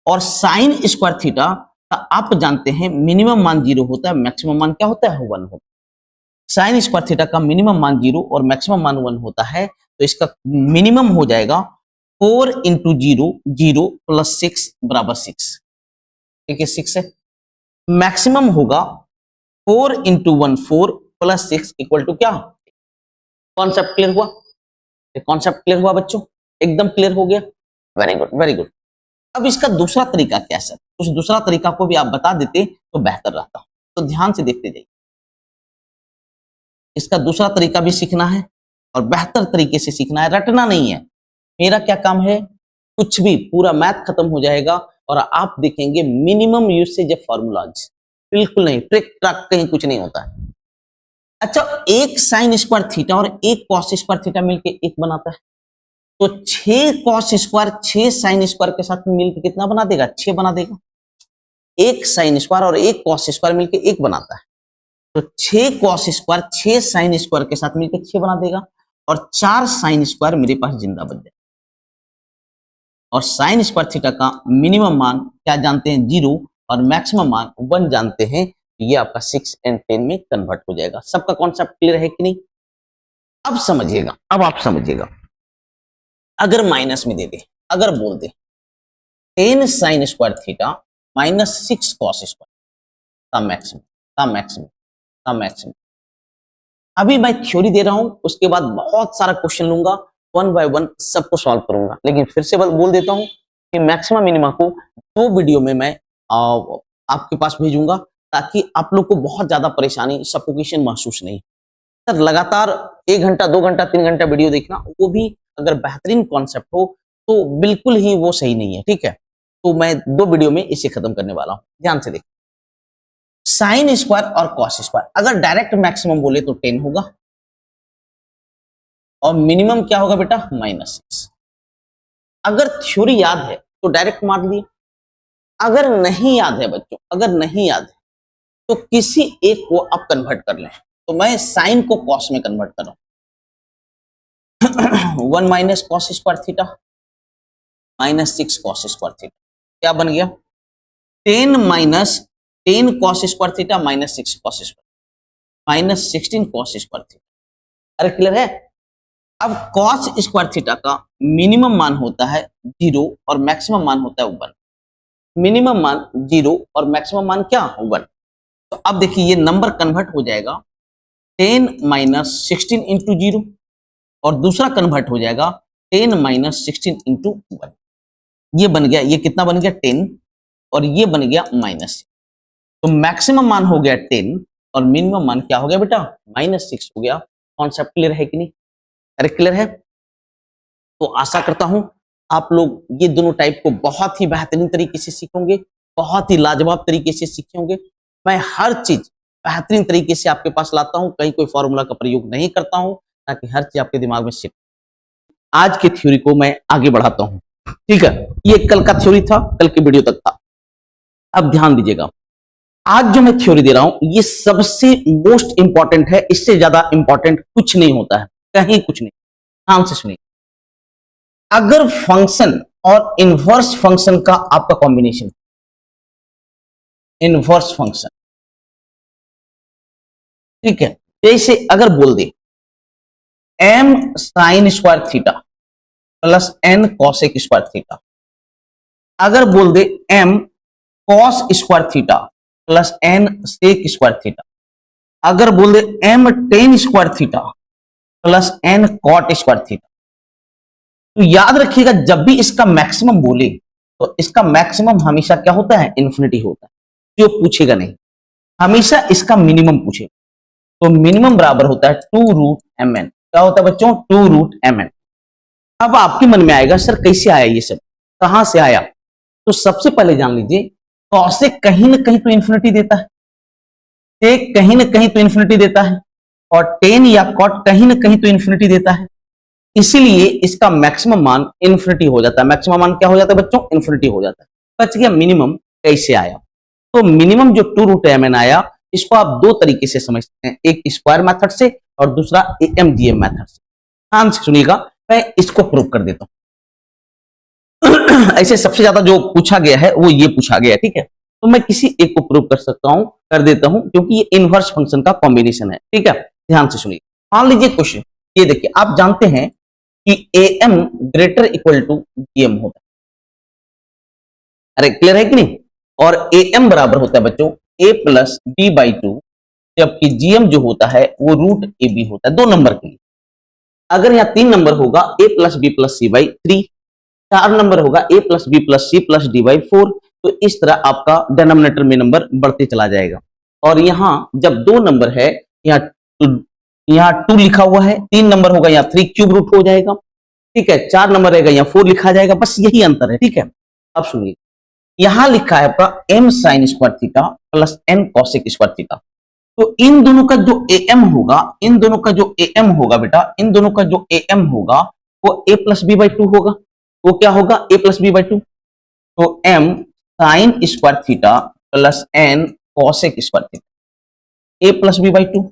और साइन स्क्वायर थीटा का आप जानते हैं मिनिमम मान 0 होता है, मैक्सिमम मान क्या होता है 1 होता है। साइन स्क्वायर थीटा का मिनिमम मान 0 और मैक्सिमम मान 1 होता है, तो इसका मिनिमम हो जाएगा 4 इंटू 0, 0 प्लस 6 बराबर 6, ठीक है 6 है। मैक्सिमम होगा 4 इंटू 1 4 प्लस 6 इक्वल टू क्या? कॉन्सेप्ट क्लियर हुआ? कॉन्सेप्ट क्लियर हुआ बच्चों? एकदम क्लियर हो गया? Very good very good. अब इसका दूसरा तरीका क्या है? उस दूसरा तरीका को भी आप बता देते तो बेहतर रहता, तो ध्यान से देखते जाइए। इसका दूसरा तरीका भी सीखना है और बेहतर तरीके से सीखना है, रटना नहीं है। मेरा क्या काम है, कुछ भी पूरा मैथ खत्म हो जाएगा और आप देखेंगे मिनिमम यूसेज ऑफ फॉर्मूलाज, बिल्कुल नहीं, ट्रिक ट्रक कहीं कुछ नहीं होता है। अच्छा, एक साइन स्क्वायर थीटा और एक कॉस स्क्वायर थीटा मिलके एक बनाता है, तो 6 कॉस स्क्वायर 6 साइन स्क्वायर के साथ मिलकर कितना बना देगा? 6 बना देगा। एक साइन स्क्वायर और एक कॉस स्क्वायर मिलकर एक बनाता है, तो 6 कॉस स्क्वायर 6 साइन स्क्वायर के साथ मिलकर 6 बना देगा और 4 साइन स्क्वायर मेरे पास जिंदा बन जाएगा। और साइन स्क्वायर थीटा का मिनिमम मान क्या जानते हैं? 0 और मैक्सिमम मान 1 जानते हैं। ये आपका 6 and 10 में कन्वर्ट हो जाएगा। सबका कॉन्सेप्ट क्लियर है कि नहीं? अब समझिएगा, अब आप समझिएगा। अगर माइनस में दे दे, अगर बोल दे 10 sign square theta minus 6 cos square का मैक्सिमम, का मैक्सिमम, का मैक्सिमम। अभी मैं थ्योरी दे रहा हूं, उसके बाद बहुत सारा क्वेश्चन लूंगा, 1 by 1 सबको सॉल्व करूंगा। लेकिन फिर से बोल देता हूं कि मैक्सिमम मिनिमा को 2 वीडियो में मैं आपके पास भेजूंगा, ताकि आप लोग को बहुत ज्यादा परेशानी, सफोकेशन महसूस नहीं। सर लगातार 1 घंटा 2 घंटा 3 घंटा वीडियो देखना, वो भी अगर बेहतरीन कॉन्सेप्ट हो तो बिल्कुल ही वो सही नहीं है, ठीक है। तो मैं 2 वीडियो में इसे खत्म करने वाला हूं, ध्यान से देखिए। साइन स्क्वायर और कॉस स्क्वायर, अगर डायरेक्ट मैक्सिमम बोले तो 10 होगा और मिनिमम क्या होगा बेटा? -6। अगर थ्योरी याद है तो डायरेक्ट मार दिए, अगर नहीं याद है बच्चों, अगर नहीं याद है तो किसी एक को आप कन्वर्ट कर लें। तो मैं साइन को कॉस में कन्वर्ट कर रहा हूं 1 minus cos square theta minus 6 cos square theta, क्या बन गया? 10 minus 10 cos square theta minus 6 cos square minus 16 cos square theta. अरे क्लियर है? अब कॉस स्क्वायर थीटा का मिनिमम मान होता है 0 और मैक्सिमम मान होता है 1। मिनिमम मान 0 और मैक्सिमम मान क्या? 1। तो अब देखिए ये नंबर कन्वर्ट हो जाएगा 10 माइनस 16 इंटू 0 और दूसरा कन्वर्ट हो जाएगा 10 माइनस 16 इंटू 1। ये बन गया, ये कितना बन गया? 10 और ये बन गया -6। तो मैक्सिमम मान हो गया 10 और मिनिमम मान क्या हो गया बेटा? -6 हो गया। कॉन्सेप्ट क्लियर है कि नहीं? अरे क्लियर है? तो आशा करता हूं आप लोग ये दोनों टाइप को बहुत ही बेहतरीन तरीके से सीखेंगे, बहुत ही लाजवाब तरीके से सीखेंगे। मैं हर चीज बेहतरीन तरीके से आपके पास लाता हूं, कहीं कोई फॉर्मूला का प्रयोग नहीं करता हूं, ताकि हर चीज आपके दिमाग में सीख। आज की थ्योरी को मैं आगे बढ़ाता हूं, ठीक है। ये कल का थ्योरी था, कल की वीडियो तक था। अब ध्यान दीजिएगा, आज जो मैं थ्योरी दे रहा हूं ये सबसे मोस्ट इंपॉर्टेंट है, इससे ज्यादा इंपॉर्टेंट कुछ नहीं होता है, कहीं कुछ नहीं। ध्यान से सुनिए, अगर फंक्शन और इनवर्स फंक्शन का आपका कॉम्बिनेशन, इनवर्स फंक्शन, ठीक है, जैसे अगर बोल दे m sine square theta plus n cosec square theta, अगर बोल दे m cos square theta plus n sec square theta, अगर बोल दे m tan square theta plus n cot square theta, तो याद रखिएगा जब भी इसका मैक्सिमम बोले तो इसका मैक्सिमम हमेशा क्या होता है? इन्फिनिटी होता है। जो पूछेगा नहीं, हमेशा इसका मिनिमम पूछेगा। तो मिनिमम बराबर होता है 2√mn। क्या होता है बच्चों? 2√mn। अब आपके मन में आएगा सर कैसे आया ये सब, कहां से आया? तो सबसे पहले जान लीजिए कॉसेक कहीं ना कहीं तो इन्फिनिटी देता है, सेक कहीं ना कहीं तो इन्फिनिटी देता है, और टेन या कॉट कहीं ना कहीं तो इन्फिनिटी देता है। इसीलिए इसका मैक्सिमम मान इन्फिनिटी हो जाता है। मैक्सिमम मान क्या हो जाता है बच्चों? इन्फिनिटी हो जाता है। बच गया मिनिमम कैसे आया? तो मिनिमम जो 2√mn आया, इसको आप 2 तरीके से समझते हैं, एक स्क्वायर मेथड से और दूसरा AMGM मेथड से। ध्यान से सुनिएगा, मैं इसको प्रूव कर देता हूं। ऐसे सबसे ज्यादा जो पूछा गया है वो ये पूछा गया है, ठीक है। तो मैं किसी एक को प्रूव कर सकता हूं, कर देता हूं, क्योंकि ये इनवर्स फंक्शन का कॉम्बिनेशन है, ठीक है। ध्यान से सुनिए, मान लीजिए क्वेश्चन ये देखिए, आप जानते हैं कि AM greater equal to GM होता है। अरे क्लियर है कि नहीं? और AM बराबर होता है बच्चों A प्लस B/2, जबकि GM जो होता है वो रूट AB होता है 2 नंबर के लिए। अगर यहाँ 3 नंबर होगा A plus B plus C/3, 4 number होगा A plus B plus C plus D/4। तो इस तरह आपका डिनोमिनेटर में नंबर बढ़ते चला जाएगा। और यहाँ जब 2 नंबर है, यहाँ 2 लिखा हुआ है, 3 नंबर होगा यहाँ 3 क्यूब रूट हो जाएगा, ठीक है। 4 नंबर रहेगा यहाँ 4 लिखा जाएगा, बस यही अंतर है, ठीक है। अब सुनिए, यहां लिखा है आपका m sin square theta plus n cosec square theta. तो इन दोनों का जो am होगा, इन दोनों का जो am होगा बेटा, इन दोनों का जो am होगा वो a प्लस b/2 होगा। वो क्या होगा? a plus b/2। तो m sin square theta plus n cosec square theta, a plus b/2,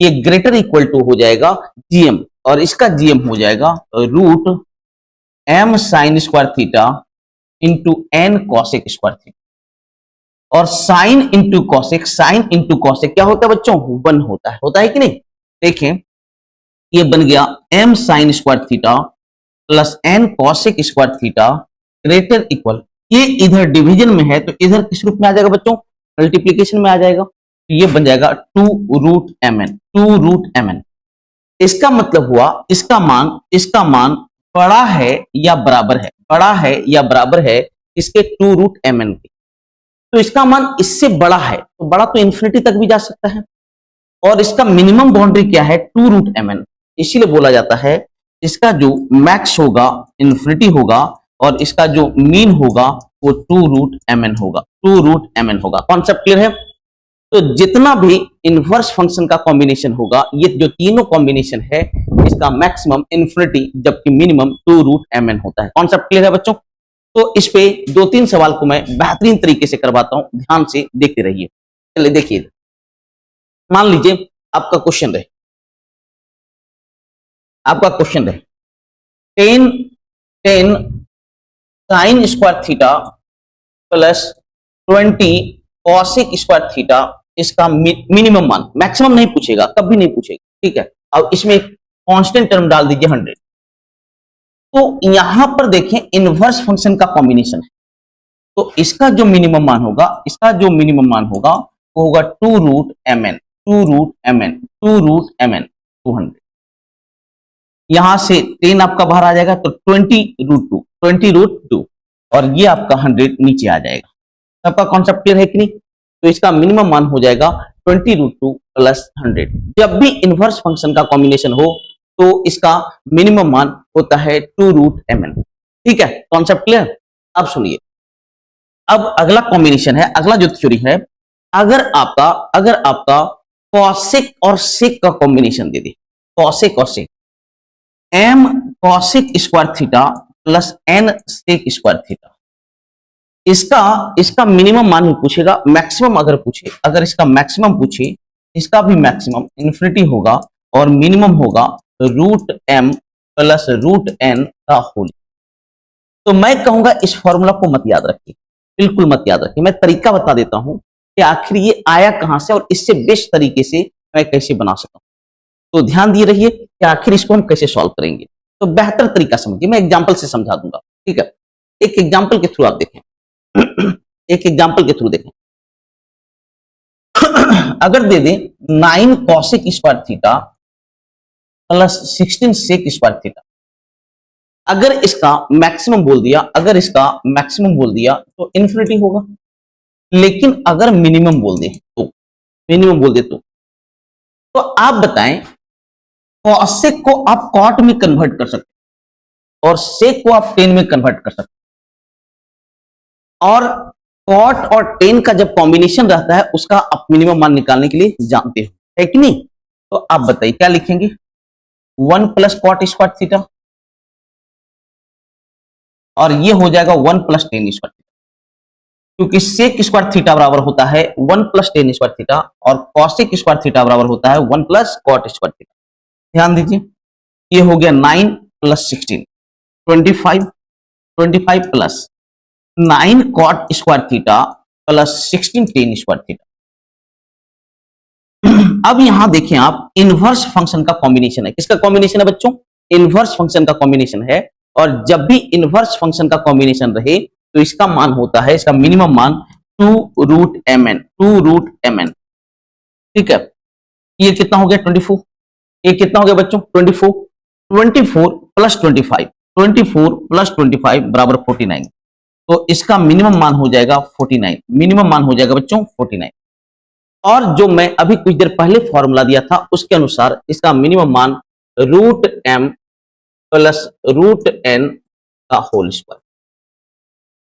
ये ग्रेटर इक्वल टू हो जाएगा gm, और इसका gm हो जाएगा root m sin square theta into n cosec square theta. और sine into cosec, sine into cosec क्या होता है बच्चों? 1 होता है कि नहीं? देखें, ये बन गया m sine square theta plus n cosec square theta greater equal, ये इधर डिवीजन में है तो इधर किस रूप में आ जाएगा बच्चों? मल्टीप्लीकेशन में आ जाएगा। तो ये बन जाएगा 2 रूट mn। इसका मतलब हुआ इसका मान बड़ा है या बराबर है, बड़ा है या बराबर है इसके 2 रूट mn के। तो इसका मान इससे बड़ा है, तो बड़ा तो इन्फिनिटी तक भी जा सकता है। और इसका मिनिमम बाउंड्री क्या है? 2 रूट mn। इसीलिए बोला जाता है इसका जो मैक्स होगा इन्फिनिटी होगा, और इसका जो मीन होगा वो 2 रूट mn होगा। कॉन्सेप्ट क्लियर है? तो जितना भी इनवर्स फंक्शन का कॉम्बिनेशन होगा, ये जो तीनों कॉम्बिनेशन है, इसका मैक्सिमम इन्फिनिटी जबकि मिनिमम 2 रूट mn होता है। कॉन्सेप्ट क्लियर है बच्चों? तो इस पे 2-3 सवाल को मैं बेहतरीन तरीके से करवाता हूं, ध्यान से देखते रहिए। चलिए देखिए, मान लीजिए आपका क्वेश्चन रहे 10 sign square theta plus 20 cosec square theta, इसका मिनिमम मान, मैक्सिमम नहीं पूछेगा, कभी नहीं पूछेगा, ठीक है। अब इसमें कांस्टेंट टर्म डाल दीजिए 100। तो यहां पर देखें इनवर्स फंक्शन का कॉम्बिनेशन है, तो इसका जो मिनिमम मान होगा, वो होगा 2 रूट mn 200। यहां से 10 आपका बाहर आ जाएगा तो 20 रूट 2, और ये आपका 100 नीचे आ जाएगा। सबका कॉन्सेप्ट क्लियर है कि नहीं? तो इसका मिनिमम मान हो जाएगा 20 रूट 2 प्लस 100। जब भी इनवर्स फंक्शन का कॉम्बिनेशन हो तो इसका मिनिमम मान होता है 2 रूट mn, ठीक है। Concept clear? अब सुनिए, अब अगला कॉम्बिनेशन है, अगला जो थ्योरी है, अगर आपका कॉसेक और सेक का कॉम्बिनेशन दे दे, कॉसेक और sec, m cosec square theta plus n sec square theta, इसका मिनिमम मान ही पूछेगा, मैक्सिमम अगर पूछे, अगर इसका मैक्सिमम पूछे, इसका भी मैक्सिमम इन्फिनिटी होगा और मिनिमम होगा root m plus root n का होल। तो मैं कहूंगा इस फॉर्मूला को मत याद रखिए, बिल्कुल मत याद रखिए। मैं तरीका बता देता हूं कि आखिर ये आया कहां से और इससे बेस्ट तरीके से मैं कैसे बना सकता हूं। तो ध्यान दिए रहिए कि आखिर इसको हम कैसे सॉल्व करेंगे। तो बेहतर तरीका समझिए, मैं एग्जाम्पल से समझा दूंगा, ठीक है। एक एग्जाम्पल के थ्रू आप देखें, एक एग्जाम्पल के थ्रू देखें। अगर दे दें 9 cosec square theta plus 16 sec square theta, अगर इसका मैक्सिमम बोल दिया तो इन्फिनिटी होगा। लेकिन अगर मिनिमम बोल दे तो आप बताएं, कॉसेक को आप कॉट में कन्वर्ट कर सकते और सेक को आप टेन में कन्वर्ट कर सकते, और कॉट और टेन का जब कॉम्बिनेशन रहता है उसका आप मिनिमम मान निकालने के लिए जानते हो, है कि नहीं? तो आप बताइए क्या लिखेंगे? 1 प्लस कॉट स्क्वायर थीटा, और ये हो जाएगा 1 प्लस टेन स्क्वायर थीटा, क्योंकि सेक स्क्वायर थीटा बराबर होता है 1 प्लस टेन स्क्वायर थीटा, और कॉसेक स्क्वायर थीटा बराबर होता है 1 प्लस कॉट स्क्वायर थीटा। ध्यान दीजिए, ये हो गया 9 plus 16, 25, 25 plus 9 cot square theta plus 16 tan square theta. अब यहां देखें आप, इनवर्स फंक्शन का कॉम्बिनेशन है। किसका कॉम्बिनेशन है बच्चों? इनवर्स फंक्शन का कॉम्बिनेशन है। और जब भी इनवर्स फंक्शन का कॉम्बिनेशन रहे तो इसका मान होता है, इसका मिनिमम मान 2 रूट mn, 2 रूट mn। ठीक है, ये कितना हो गया? 24। ये कितना हो गया बच्चों? 24। 24 प्लस 25, 24 प्लस 25 बराबर 49। तो इसका मिनिमम मान हो जाएगा 49, मिनिमम मान हो जाएगा बच्चों 49। और जो मैं अभी कुछ देर पहले फॉर्मूला दिया था उसके अनुसार इसका मिनिमम मान root m plus root n का होल स्क्वायर।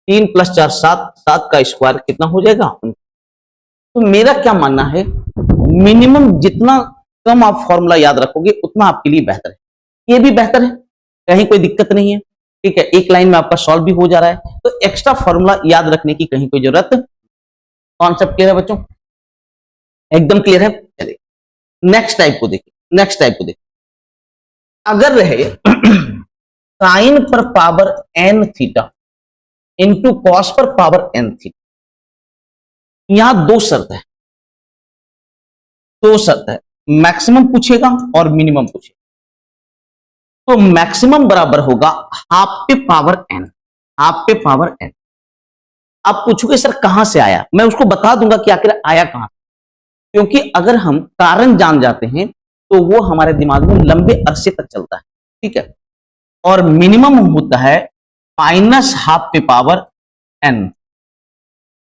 3 प्लस 4 7, 7 का स्क्वायर कितना हो जाएगा? तो मेरा क्या मानना है, मिनिमम जितना कम आप फॉर्मूला याद रखोगे उतना आपके लिए बेहतर है। ये भी बेहतर है, कहीं कोई दिक्कत नहीं है। ठीक है, एक लाइन में आपका सॉल्व भी हो जा रहा है, तो एक्स्ट्रा फॉर्मूला याद रखने की कहीं कोई जरूरत। कॉन्सेप्ट क्लियर है बच्चों? एकदम क्लियर है। चलिए नेक्स्ट टाइप को देखिए, नेक्स्ट टाइप को देखिए। अगर रहे साइन पर power n theta into cos पर पावर n थीटा, यहां दो शर्त है, दो शर्त है, मैक्सिमम पूछेगा और मिनिमम पूछेगा। तो मैक्सिमम बराबर होगा हाफ पे पावर n, हाफ पे पावर n। आप पूछोगे सर कहां से आया, मैं उसको बता दूंगा कि आखिर आया कहां, क्योंकि अगर हम कारण जान जाते हैं तो वो हमारे दिमाग में लंबे अरसे तक चलता है। ठीक है, और मिनिमम होता है माइनस हाफ पे पावर n।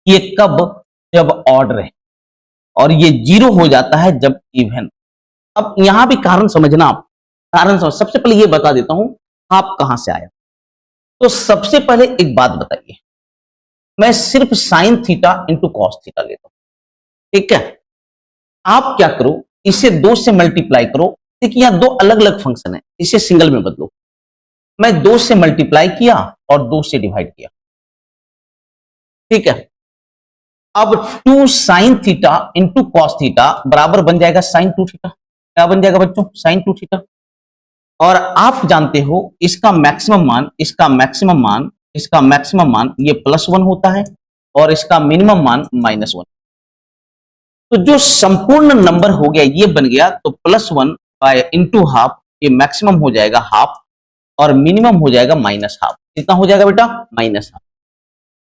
ये कब? जब ऑड रहे, और ये 0 हो जाता है जब इवन। अब यहां भी कारण समझना आप, कारण समझ। सबसे पहले ये बता देता हूं हाफ कहां से आया। तो सबसे पहले एक बात बताइए, मैं सिर्फ sign theta into cos theta लेता हूं। ठीक है, आप क्या करो, इसे 2 से मल्टीप्लाई करो। देखिए यहां दो अलग अलग फंक्शन है, इसे सिंगल में बदलो। मैं 2 से मल्टीप्लाई किया और 2 से डिवाइड किया। ठीक है, अब 2 sign theta into cos theta बराबर बन जाएगा साइन 2 थीटा। क्या बन जाएगा बच्चों? Sine 2 theta. और आप जानते हो इसका मैक्सिमम मान, इसका मैक्सिमम मान, इसका मैक्सिमम मान ये +1 होता है और इसका मिनिमम मान -1। तो जो संपूर्ण नंबर हो गया ये बन गया, तो +1 बाय इंटू हाफ, ये मैक्सिमम हो जाएगा हाफ और मिनिमम हो जाएगा -हाफ। कितना हो जाएगा बेटा? -हाफ।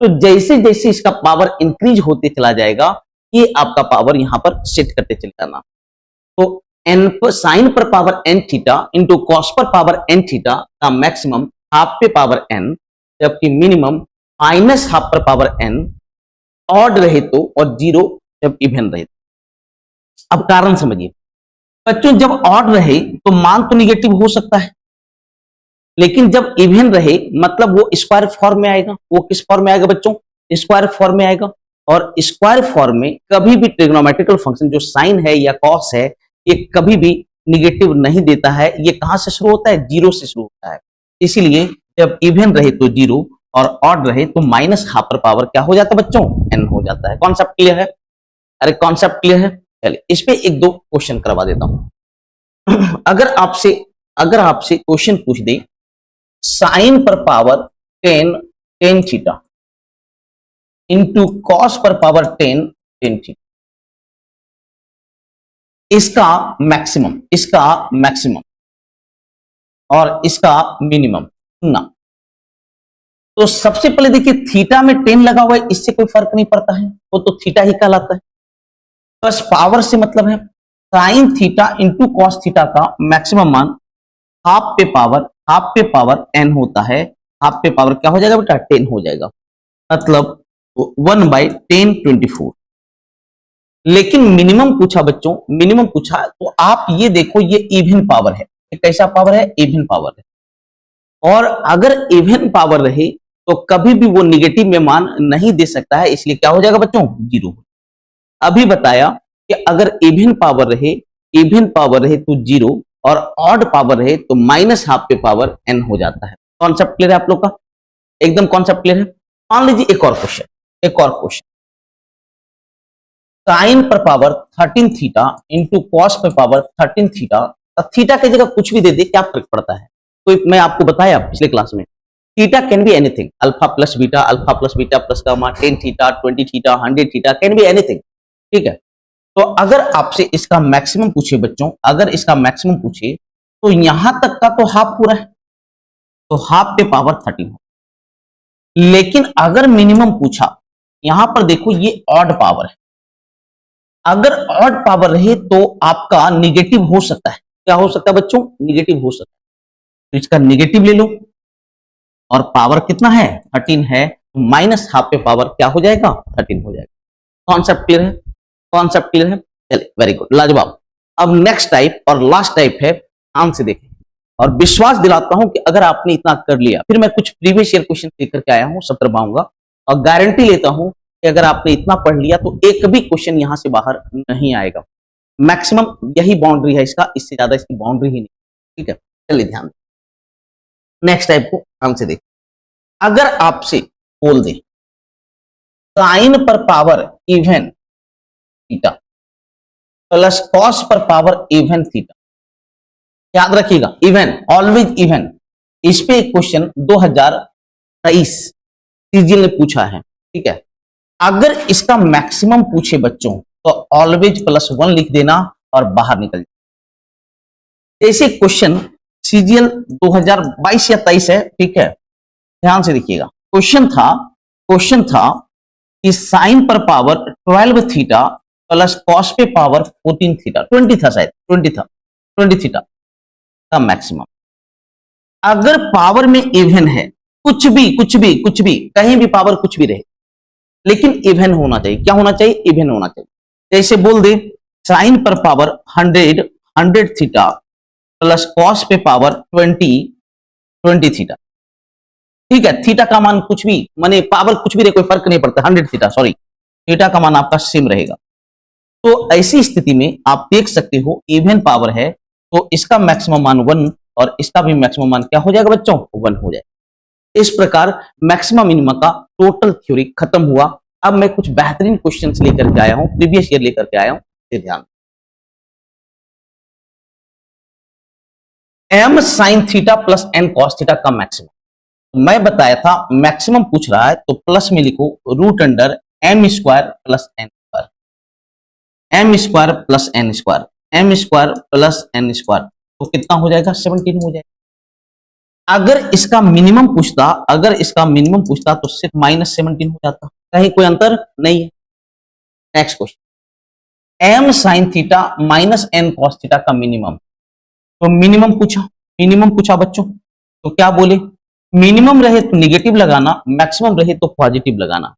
तो जैसे जैसे इसका पावर इंक्रीज होते चला जाएगा, ये आपका पावर यहां पर सेट करते चले जाना। तो n पर साइन पर power n theta into cos पर पावर n थीटा का मैक्सिमम हाफ पे पावर n, जबकि मिनिमम -हाफ पर पावर n, ऑड रहे तो, और 0 जब इवन रहे तो। अब कारण समझिए बच्चों, जब ऑड रहे तो मान तो निगेटिव हो सकता है, लेकिन जब इवन रहे मतलब वो स्क्वायर फॉर्म में आएगा। वो किस फॉर्म में आएगा बच्चों? स्क्वायर फॉर्म में आएगा। और स्क्वायर फॉर्म में कभी भी ट्रिग्नोमेट्रिकल फंक्शन जो साइन है या कॉस है, ये कभी भी निगेटिव नहीं देता है। ये कहां से शुरू होता है? 0 से शुरू होता है। इसीलिए जब इवन रहे तो 0 और ऑड रहे तो -हाफ पर पावर क्या हो जाता है बच्चों? n हो जाता है। कॉन्सेप्ट क्लियर है? अरे कॉन्सेप्ट क्लियर है? चलिए इस पे एक दो क्वेश्चन करवा देता हूं। अगर आपसे क्वेश्चन पूछ दे, साइन पर पावर 10 थीटा इंटू कॉस पर पावर 10 थीटा, इसका मैक्सिमम और इसका मिनिमम ना। तो सबसे पहले देखिए थीटा में 10 लगा हुआ है, इससे कोई फर्क नहीं पड़ता है, वो तो थीटा ही कहलाता है। बस पावर से मतलब है, sign theta into cos theta का मैक्सिमम मान हाफ पे पावर n होता है। हाफ पे पावर क्या हो जाएगा बेटा? 10 हो जाएगा, मतलब 1/10 24। लेकिन मिनिमम पूछा बच्चों, मिनिमम पूछा तो आप ये देखो ये इवन पावर है। कैसा पावर है? इवन पावर है। और अगर इवन पावर रहे तो कभी भी वो निगेटिव में मान नहीं दे सकता है, इसलिए क्या हो जाएगा बच्चों? 0। अभी बताया कि अगर इवन पावर रहे तो 0 और ऑड पावर रहे तो -हाफ पे पावर n हो जाता है। कॉन्सेप्ट क्लियर है आप लोग का? एकदम कॉन्सेप्ट क्लियर है। मान लीजिए एक और क्वेश्चन, साइन पर पावर 13 थीटा इंटू कॉस पर पावर 13 थीटा। थीटा की जगह कुछ भी दे दे, क्या फर्क पड़ता है? कोई मैं आपको बताया पिछले क्लास में, theta can be anything, alpha plus beta plus gamma, 10 theta, 20 theta, 100 theta, can be anything. ठीक है, तो अगर आपसे इसका मैक्सिमम पूछे बच्चों, अगर इसका मैक्सिमम पूछे तो यहां तक का तो हाफ पूरा है, तो हाफ पे पावर 13 हो। लेकिन अगर मिनिमम पूछा, यहां पर देखो ये ऑड पावर है, अगर ऑड पावर रहे तो आपका निगेटिव हो सकता है। क्या हो सकता है बच्चों? निगेटिव हो सकता है। तो इसका निगेटिव ले लो, और पावर कितना है? 13 है, माइनस हाफ पे पावर क्या हो जाएगा? 13 हो जाएगा। कॉन्सेप्ट क्लियर है? कॉन्सेप्ट क्लियर है? चलिए, वेरी गुड, लाजवाब। अब नेक्स्ट टाइप और लास्ट टाइप है, ध्यान से देखें, और विश्वास दिलाता हूं कि अगर आपने इतना कर लिया, फिर मैं कुछ प्रीवियस ईयर क्वेश्चन लेकर के आया हूं, सब करवाऊंगा, और गारंटी लेता हूं कि अगर आपने इतना पढ़ लिया तो एक भी क्वेश्चन यहां से बाहर नहीं आएगा। मैक्सिमम यही बाउंड्री है इसका, इससे ज्यादा इसकी बाउंड्री ही नहीं। ठीक है, चलिए ध्यान दें। नेक्स्ट टाइप को ध्यान से देखें। अगर आपसे बोल दें साइन पर power even theta plus cos पर पावर इवन थीटा, याद रखिएगा, इवन, ऑलवेज इवन। इस पे एक क्वेश्चन 2023 सीजीएल ने पूछा है। ठीक है, अगर इसका मैक्सिमम पूछे बच्चों तो ऑलवेज +1 लिख देना और बाहर निकल जाए। ऐसे क्वेश्चन सीजीएल 2022 या 23 है। ठीक है, ध्यान से देखिएगा। क्वेश्चन था कि साइन पर पावर 12 थीटा प्लस कॉस पे पावर 14 थीटा, 20 था शायद, 20 थीटा का मैक्सिमम। अगर पावर में इवन है, कुछ भी कहीं भी पावर कुछ भी रहे, लेकिन इवन होना चाहिए। क्या होना चाहिए? इवन होना चाहिए। जैसे बोल दे साइन पर पावर 100 थीटा प्लस कॉस पे पावर 20 थीटा। ठीक है, थीटा का मान कुछ भी, माने पावर कुछ भी रहे, कोई फर्क नहीं पड़ता, 100 थीटा, सॉरी, थीटा का मान आपका सेम रहेगा। तो ऐसी स्थिति में आप देख सकते हो इवन पावर है, तो इसका मैक्सिमम मान 1 और इसका भी मैक्सिमम मान क्या हो जाएगा बच्चों? 1 हो जाएगा। इस प्रकार मैक्सिमम मिनिमम का टोटल थ्योरी खत्म हुआ। अब मैं कुछ बेहतरीन क्वेश्चंस लेकर के आया हूं, प्रीवियस ईयर लेकर के आया हूं, ध्यान। m sin theta plus n cos theta का मैक्सिमम, मैं बताया था मैक्सिमम पूछ रहा है तो प्लस में लिखो √under m square plus n square, m square plus n square, m square plus n square, तो कितना हो जाएगा? 17 हो जाएगा। अगर इसका मिनिमम पूछता तो सिर्फ -17 हो जाता, कहीं कोई अंतर नहीं है। Next question, m sin theta minus n cos theta का मिनिमम, तो मिनिमम पूछा बच्चों, तो क्या बोले? मिनिमम रहे तो निगेटिव लगाना, मैक्सिमम रहे तो पॉजिटिव लगाना।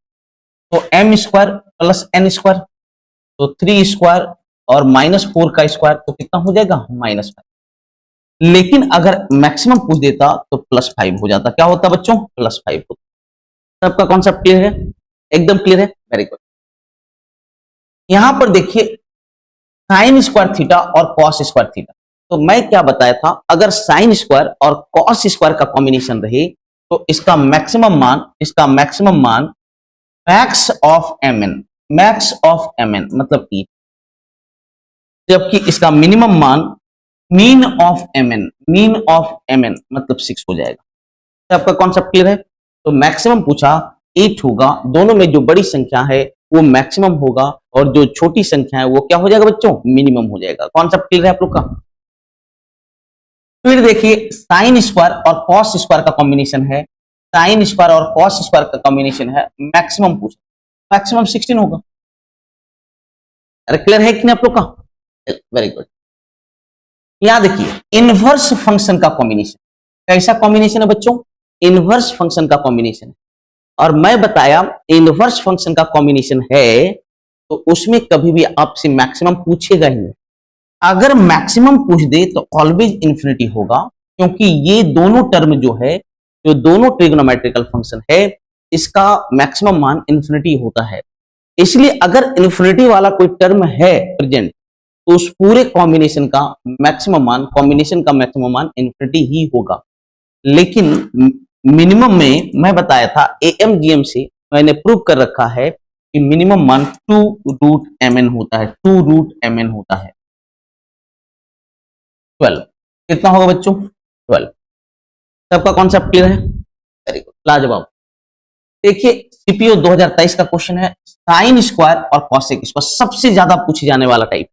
तो m square plus n square, तो 3 स्क्वायर और -4 का स्क्वायर, तो कितना हो जाएगा? -5। लेकिन अगर मैक्सिमम पूछ देता तो +5 हो जाता। क्या होता बच्चों? +5 होता। सबका कॉन्सेप्ट क्लियर है? एकदम क्लियर है, वेरी गुड। यहां पर देखिए साइन स्क्वायर थीटा और कॉस स्क्वायर थीटा, तो मैं क्या बताया था, अगर साइन स्क्वायर और कॉस स्क्वायर का कॉम्बिनेशन रहे तो इसका मैक्सिमम मान मैक्स ऑफ mn मतलब e, जबकि इसका मिनिमम मान मीन ऑफ mn मतलब 6 हो जाएगा। आपका कॉन्सेप्ट क्लियर है? तो मैक्सिमम पूछा 8 होगा, दोनों में जो बड़ी संख्या है वो मैक्सिमम होगा और जो छोटी संख्या है वो क्या हो जाएगा बच्चों? मिनिमम हो जाएगा। कॉन्सेप्ट क्लियर है आप लोग का? फिर देखिए साइन स्क्वायर और कॉस स्क्वायर का कॉम्बिनेशन है, मैक्सिमम पूछा, मैक्सिमम 16 होगा। अरे क्लियर है कि नहीं आप लोग का? Very good. यहां देखिए इनवर्स फंक्शन का कॉम्बिनेशन, कैसा कॉम्बिनेशन है बच्चों? इनवर्स फंक्शन का कॉम्बिनेशन है, और मैं बताया इनवर्स फंक्शन का कॉम्बिनेशन है तो उसमें कभी भी आपसे मैक्सिमम पूछेगा ही नहीं। अगर मैक्सिमम पूछ दे तो ऑलवेज इंफिनिटी होगा, क्योंकि ये दोनों टर्म जो है, जो दोनों ट्रिग्नोमेट्रिकल फंक्शन है, इसका मैक्सिमम मान इंफिनिटी होता है। इसलिए अगर इंफिनिटी वाला कोई टर्म है प्रेजेंट तो उस पूरे कॉम्बिनेशन का मैक्सिमम मान इंफिनिटी ही होगा। लेकिन मिनिमम में मैं बताया था AMGM से मैंने प्रूव कर रखा है कि मिनिमम मान 2√mn होता है, 2√mn होता है। 12 कितना होगा बच्चों? 12। सबका कॉन्सेप्ट क्लियर है? वेरी गुड, लाजवाब। देखिए सीपीओ 2023 का क्वेश्चन है, साइन स्क्वायर और कॉसेक स्क्वायर सबसे ज्यादा पूछे जाने वाला टाइप।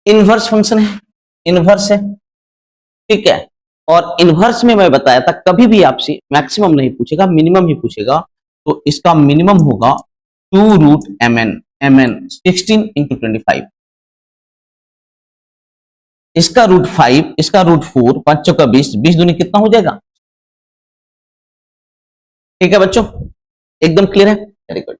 इनवर्स फंक्शन है, इनवर्स है, ठीक है। और इनवर्स में मैं बताया था कभी भी आपसे मैक्सिमम नहीं पूछेगा, मिनिमम ही पूछेगा। तो इसका मिनिमम होगा 2√mn, mn 16 × 25, इसका √5, इसका √4, 5 का 20, 20 दूनी कितना हो जाएगा? ठीक है बच्चों, एकदम क्लियर है? Very good.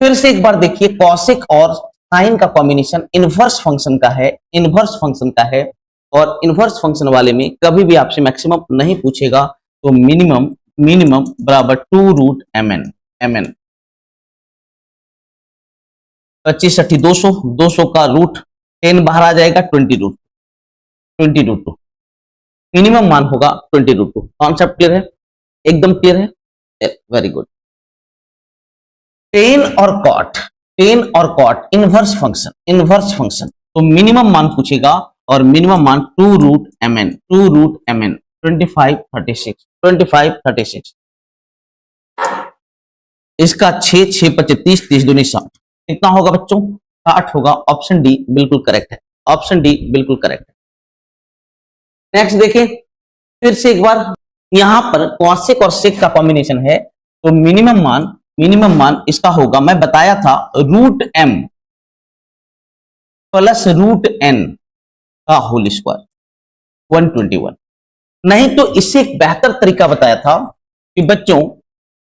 फिर से एक बार देखिए, कॉसेक और साइन का कॉम्बिनेशन इनवर्स फंक्शन का है, इनवर्स फंक्शन का है। और इनवर्स फंक्शन वाले में कभी भी आपसे मैक्सिमम नहीं पूछेगा, तो मिनिमम, मिनिमम बराबर 2√mn, mn 25 80 200, 200 का रूट 10 बाहर आ जाएगा, 20√2, मिनिमम मान होगा 20√2। कॉन्सेप्ट क्लियर है? एकदम क्लियर है? Very good. टेन और कॉट, टेन और cot inverse function, inverse function, तो मिनिमम मान पूछेगा और मिनिमम मान 2√mn, 2√mn 25 36, 25 36, इसका 6 6 25 30, 30 दूनी 60, कितना होगा बच्चों? 60 होगा। ऑप्शन डी बिल्कुल करेक्ट है, ऑप्शन डी बिल्कुल करेक्ट है। नेक्स्ट देखिए, फिर से एक बार, यहां पर कॉसेक और सेक का कॉम्बिनेशन है, तो मिनिमम मान, मिनिमम मान इसका होगा, मैं बताया था √m प्लस √n का होल स्क्वायर 121। नहीं तो इससे एक बेहतर तरीका बताया था कि बच्चों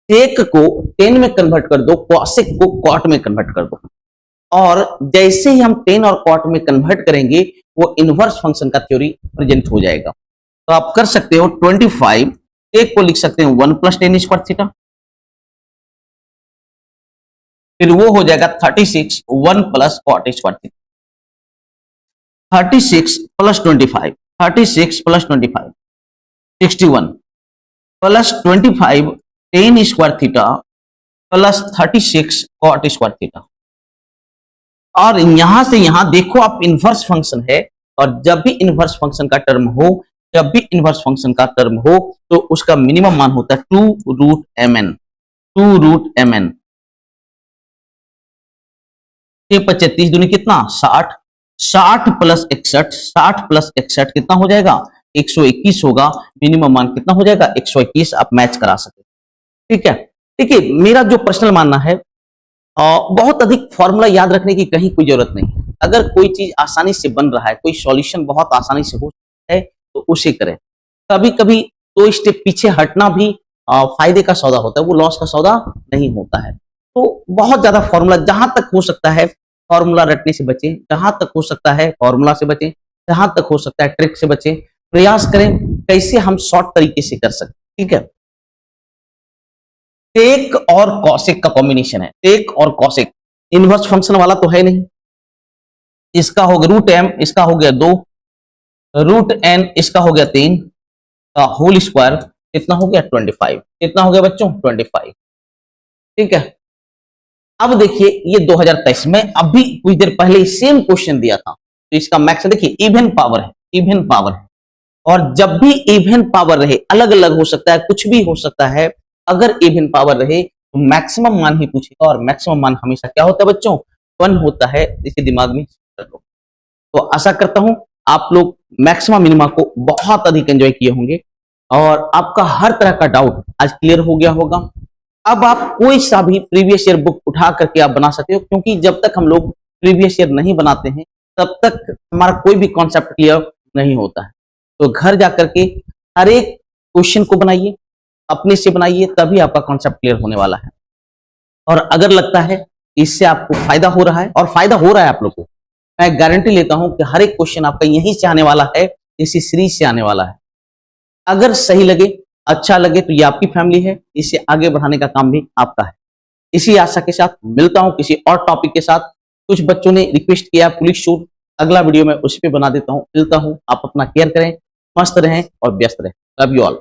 सेक को 10 में कन्वर्ट कर दो, कॉसेक को कॉट में कन्वर्ट कर दो। और जैसे ही हम 10 और कॉट में कन्वर्ट करेंगे, वो इनवर्स फंक्शन का थ्योरी प्रेजेंट हो जाएगा। तो आप कर सकते हो 25, सेक को लिख सकते हैं 1 + tan स्क्वायर थीटा, फिर वो हो जाएगा 36 1 + cot square theta, 36 + 25, 36 + 25 61 + 25 tan square theta plus 36 cot square theta. और यहां से यहां देखो आप, इनवर्स फंक्शन है, और जब भी इनवर्स फंक्शन का टर्म हो, जब भी इनवर्स फंक्शन का टर्म हो, तो उसका मिनिमम मान होता है 2√mn, 2√mn। 6 + 35 दूनी कितना? 60, 60 + 61, 60 + 61 कितना हो जाएगा? 121 होगा। मिनिमम मान कितना हो जाएगा? 121। आप मैच करा सकते, ठीक है। देखिए मेरा जो पर्सनल मानना है, बहुत अधिक फॉर्मूला याद रखने की कहीं कोई जरूरत नहीं है। अगर कोई चीज आसानी से बन रहा है, कोई सॉल्यूशन बहुत आसानी से हो सकता है, तो उसे करें। कभी कभी 2 स्टेप पीछे हटना भी फायदे का सौदा होता है, वो लॉस का सौदा नहीं होता है। तो बहुत ज्यादा फॉर्मूला, जहां तक हो सकता है फॉर्मूला रटने से बचें, जहां तक हो सकता है फॉर्मूला से बचें, जहां तक हो सकता है ट्रिक से बचें। प्रयास करें कैसे हम शॉर्ट तरीके से कर सकते, ठीक है। टेक और कॉसेक का कॉम्बिनेशन है, टेक और कॉसेक, इनवर्स फंक्शन वाला तो है नहीं। इसका हो गया √m, इसका हो गया 2, √n इसका हो गया 3 का होल स्क्वायर, कितना हो गया? 25। कितना हो गया बच्चों? 25, ठीक है। अब देखिए ये 2023 में अभी कुछ देर पहले सेम क्वेश्चन दिया था, तो इसका मैक्स देखिए, इवन पावर है, इवन पावर है। और जब भी इवन पावर रहे, अलग अलग हो सकता है, कुछ भी हो सकता है, अगर इवन पावर रहे तो मैक्सिमम मान ही पूछेगा, और मैक्सिमम मान हमेशा क्या होता है बच्चों? 1 होता है। इसे दिमाग में कर लो। तो आशा करता हूं आप लोग मैक्सिमम मिनिमा को बहुत अधिक एंजॉय किए होंगे, और आपका हर तरह का डाउट आज क्लियर हो गया होगा। अब आप कोई सा भी प्रीवियस ईयर बुक उठा करके आप बना सकते हो, क्योंकि जब तक हम लोग प्रीवियस ईयर नहीं बनाते हैं, तब तक हमारा कोई भी कॉन्सेप्ट क्लियर नहीं होता है। तो घर जाकर के हर एक क्वेश्चन को बनाइए, अपने से बनाइए, तभी आपका कॉन्सेप्ट क्लियर होने वाला है। और अगर लगता है इससे आपको फायदा हो रहा है, और फायदा हो रहा है आप लोग को, मैं गारंटी लेता हूं कि हर एक क्वेश्चन आपका यहीं से आने वाला है, इसी सीरीज से आने वाला है। अगर सही लगे, अच्छा लगे, तो ये आपकी फैमिली है, इसे आगे बढ़ाने का काम भी आपका है। इसी आशा के साथ मिलता हूं किसी और टॉपिक के साथ। कुछ बच्चों ने रिक्वेस्ट किया पुलिस शूट, अगला वीडियो में उस पर बना देता हूं। मिलता हूं, आप अपना केयर करें, मस्त रहें और व्यस्त रहें। Love you all.